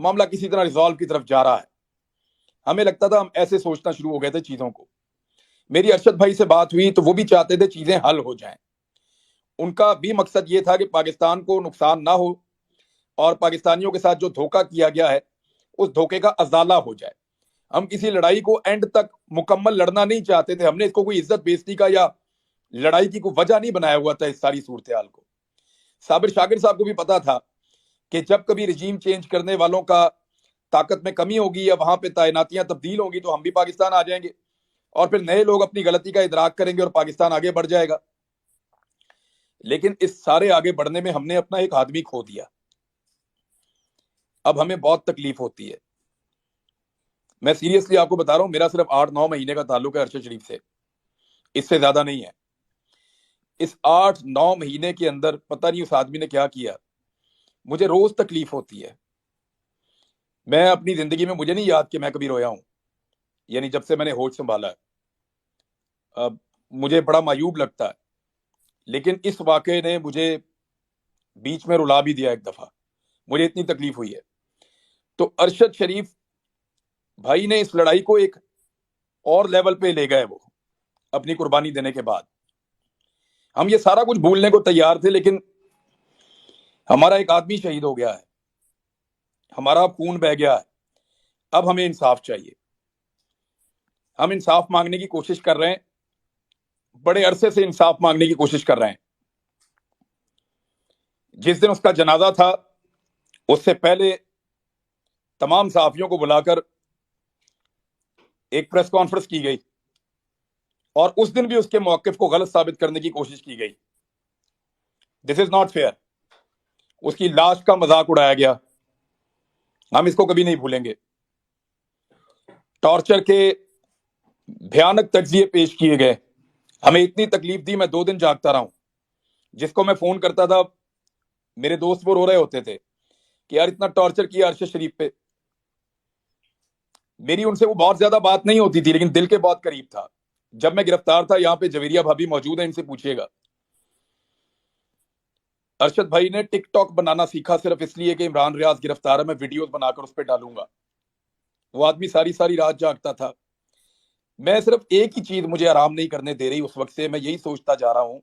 A: معاملہ کسی طرح ریزالو کی طرف جا رہا ہے. ہمیں لگتا تھا، ہم ایسے سوچنا شروع ہو گئے تھے چیزوں کو. میری ارشد بھائی سے بات ہوئی تو وہ بھی چاہتے تھے چیزیں حل ہو جائیں. ان کا بھی مقصد یہ تھا کہ پاکستان کو نقصان نہ ہو اور پاکستانیوں کے ساتھ جو دھوکہ کیا گیا ہے اس دھوکے کا ازالہ ہو جائے. ہم کسی لڑائی کو اینڈ تک مکمل لڑنا نہیں چاہتے تھے. ہم نے اس کو کوئی عزت بیزتی کا یا لڑائی کی کوئی وجہ نہیں بنایا ہوا تھا اس ساری صورتحال کو. صابر شاکر صاحب کو بھی پتا تھا کہ جب کبھی رجیم چینج کرنے والوں کا طاقت میں کمی ہوگی یا وہاں پہ تعیناتیاں تبدیل ہوں گی تو ہم بھی پاکستان آ جائیں گے اور پھر نئے لوگ اپنی غلطی کا ادراک کریں گے اور پاکستان آگے بڑھ جائے گا. لیکن اس سارے آگے بڑھنے میں ہم نے اپنا ایک آدمی کھو دیا. اب ہمیں بہت تکلیف ہوتی ہے. میں سیریسلی آپ کو بتا رہا ہوں، میرا صرف 8-9 مہینے کا تعلق ہے ارشد شریف سے، اس سے زیادہ نہیں ہے۔ اس 8-9 مہینے کے اندر پتہ نہیں اس آدمی نے کیا کیا، مجھے روز تکلیف ہوتی ہے۔ میں اپنی زندگی میں مجھے نہیں یاد کہ میں کبھی رویا ہوں، یعنی جب سے میں نے ہوش سنبھالا ہے۔ اب مجھے بڑا معیوب لگتا ہے، لیکن اس واقعے نے مجھے بیچ میں رلا بھی دیا ایک دفعہ، مجھے اتنی تکلیف ہوئی ہے۔ تو ارشد شریف بھائی نے اس لڑائی کو ایک اور لیول پہ لے گئے، وہ اپنی قربانی دینے کے بعد۔ ہم یہ سارا کچھ بھولنے کو تیار تھے، لیکن ہمارا ایک آدمی شہید ہو گیا ہے، ہمارا خون بہ گیا ہے، اب ہمیں انصاف چاہیے۔ ہم انصاف مانگنے کی کوشش کر رہے ہیں، بڑے عرصے سے انصاف مانگنے کی کوشش کر رہے ہیں۔ جس دن اس کا جنازہ تھا، اس سے پہلے تمام صحافیوں کو بلا کر ایک پریس کانفرنس کی گئی، اور اس دن بھی اس کے موقف کو غلط ثابت کرنے کی کوشش کی گئی۔ دس از ناٹ فیئر۔ اس کی لاش کا مذاق اڑایا گیا، ہم اس کو کبھی نہیں بھولیں گے۔ ٹارچر کے بھیانک تجزیے پیش کیے گئے، ہمیں اتنی تکلیف دی، میں 2 دن جاگتا رہا ہوں۔ جس کو میں فون کرتا تھا، میرے دوست وہ رو رہے ہوتے تھے کہ یار اتنا ٹارچر کیا ارشد شریف پہ۔ میری ان سے وہ بہت زیادہ بات نہیں ہوتی تھی، لیکن دل کے بہت قریب تھا۔ جب میں گرفتار تھا، یہاں پہ جویریہ بھابی موجود ہیں، ان سے پوچھیے گا، ارشد بھائی نے ٹک ٹاک بنانا سیکھا صرف اس لیے کہ عمران ریاض گرفتار ہے، میں ویڈیوز بنا کر اس پہ ڈالوں گا۔ وہ آدمی ساری ساری رات جاگتا تھا۔ میں صرف ایک ہی چیز مجھے آرام نہیں کرنے دے رہی اس وقت سے، میں یہی سوچتا جا رہا ہوں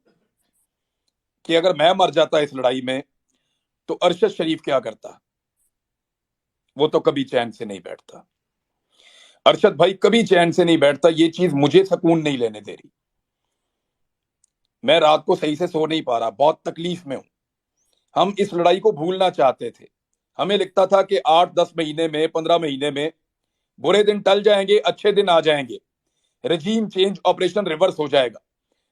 A: کہ اگر میں مر جاتا اس لڑائی میں تو ارشد شریف کیا کرتا؟ وہ تو کبھی چین سے نہیں بیٹھتا، ارشد بھائی کبھی چین سے نہیں بیٹھتا۔ یہ چیز مجھے سکون نہیں لینے دے رہی، میں رات کو صحیح سے سو نہیں پا رہا، بہت تکلیف میں ہوں۔ ہم اس لڑائی کو بھولنا چاہتے تھے، ہمیں لگتا تھا کہ 8-10 مہینے میں، 15 مہینے میں برے دن ٹل جائیں گے، اچھے دن آ جائیں گے، رجیم چینج آپریشن ریورس ہو جائے گا،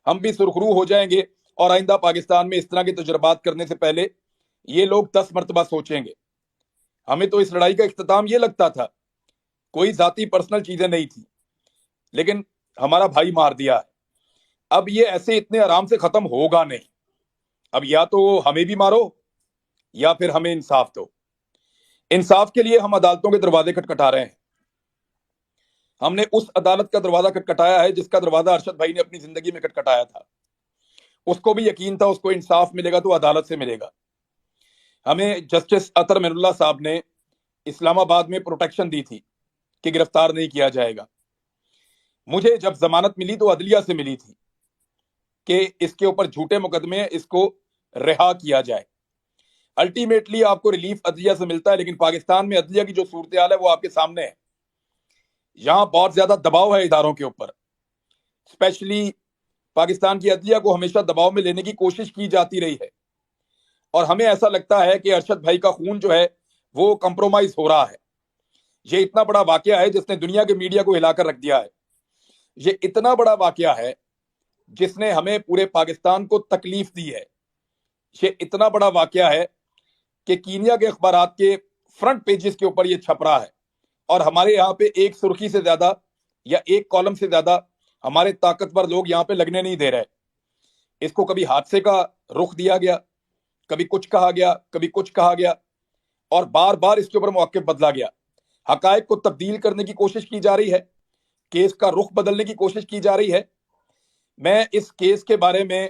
A: ہم بھی سرخرو ہو جائیں گے، اور آئندہ پاکستان میں اس طرح کے تجربات کرنے سے پہلے یہ لوگ 10 مرتبہ سوچیں گے۔ ہمیں تو اس لڑائی کا اختتام یہ لگتا تھا، کوئی ذاتی پرسنل چیزیں نہیں تھی، لیکن ہمارا بھائی مار دیا ہے۔ اب یہ ایسے اتنے آرام سے ختم ہوگا نہیں، اب یا تو ہمیں بھی مارو یا پھر ہمیں انصاف دو۔ انصاف کے لیے ہم عدالتوں کے دروازے کھٹکھٹا رہے ہیں۔ ہم نے اس عدالت کا دروازہ کھٹکھٹایا ہے جس کا دروازہ ارشد بھائی نے اپنی زندگی میں کھٹکھٹایا تھا۔ اس کو بھی یقین تھا اس کو انصاف ملے گا تو عدالت سے ملے گا۔ ہمیں جسٹس اطہر من اللہ صاحب نے اسلام آباد میں پروٹیکشن دی تھی کہ گرفتار نہیں کیا جائے گا۔ مجھے جب ضمانت ملی تو عدلیہ سے ملی تھی کہ اس کے اوپر جھوٹے مقدمے ہیں، اس کو رہا کیا جائے۔ الٹیمیٹلی آپ کو ریلیف عدلیہ سے ملتا ہے، لیکن پاکستان میں عدلیہ کی جو صورتحال ہے وہ آپ کے سامنے ہے۔ یہاں بہت زیادہ دباؤ ہے اداروں کے اوپر، اسپیشلی پاکستان کی عدلیہ کو ہمیشہ دباؤ میں لینے کی کوشش کی جاتی رہی ہے، اور ہمیں ایسا لگتا ہے کہ ارشد بھائی کا خون جو ہے وہ کمپرومائز ہو رہا ہے۔ یہ اتنا بڑا واقعہ ہے جس نے دنیا کے میڈیا کو ہلا کر رکھ دیا ہے، یہ اتنا بڑا واقعہ ہے جس نے ہمیں پورے پاکستان کو تکلیف دی ہے، یہ اتنا بڑا واقعہ ہے کہ کینیا کے اخبارات کے فرنٹ پیجز کے اوپر یہ چھپ رہا ہے، اور ہمارے یہاں پہ ایک سرخی سے زیادہ یا ایک کالم سے زیادہ ہمارے طاقتور لوگ یہاں پہ لگنے نہیں دے رہے۔ اس کو کبھی حادثے کا رخ دیا گیا، کبھی کچھ کہا گیا، کبھی کچھ کہا گیا، اور بار بار اس کے اوپر موقف بدلا گیا۔ حقائق کو تبدیل کرنے کی کوشش کی جا رہی ہے، کیس کا رخ بدلنے کی کوشش کی جا رہی ہے۔ میں اس کیس کے بارے میں،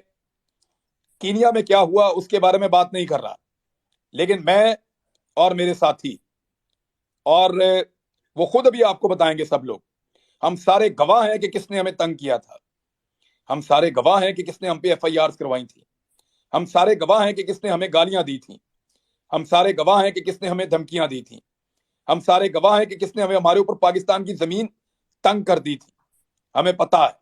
A: کینیا میں کیا ہوا اس کے بارے میں بات نہیں کر رہا، لیکن میں اور میرے ساتھی، اور وہ خود ابھی آپ کو بتائیں گے سب لوگ، ہم سارے گواہ ہیں کہ کس نے ہمیں تنگ کیا تھا، ہم سارے گواہ ہیں کہ کس نے ہم پہ ایف آئی آرز کروائی تھی، ہم سارے گواہ ہیں کہ کس نے ہمیں گالیاں دی تھیں، ہم سارے گواہ ہیں کہ کس نے ہمیں دھمکیاں دی تھیں، ہم سارے گواہ ہیں کہ کس نے ہمارے اوپر پاکستان کی زمین تنگ کر دی تھی۔ ہمیں پتا ہے،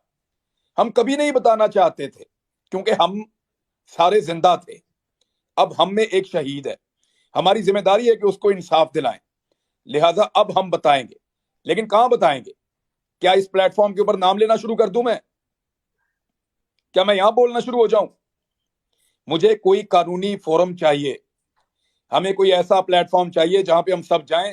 A: ہم کبھی نہیں بتانا چاہتے تھے کیونکہ ہم سارے زندہ تھے۔ اب ہم میں ایک شہید ہے، ہماری ذمہ داری ہے کہ اس کو انصاف دلائیں، لہٰذا اب ہم بتائیں گے، لیکن کہاں بتائیں گے؟ کیا اس پلیٹ فارم کے اوپر نام لینا شروع کر دوں میں؟ کیا میں یہاں بولنا شروع ہو جاؤں؟ مجھے کوئی قانونی فورم چاہیے، ہمیں کوئی ایسا پلیٹ فارم چاہیے جہاں پہ ہم سب جائیں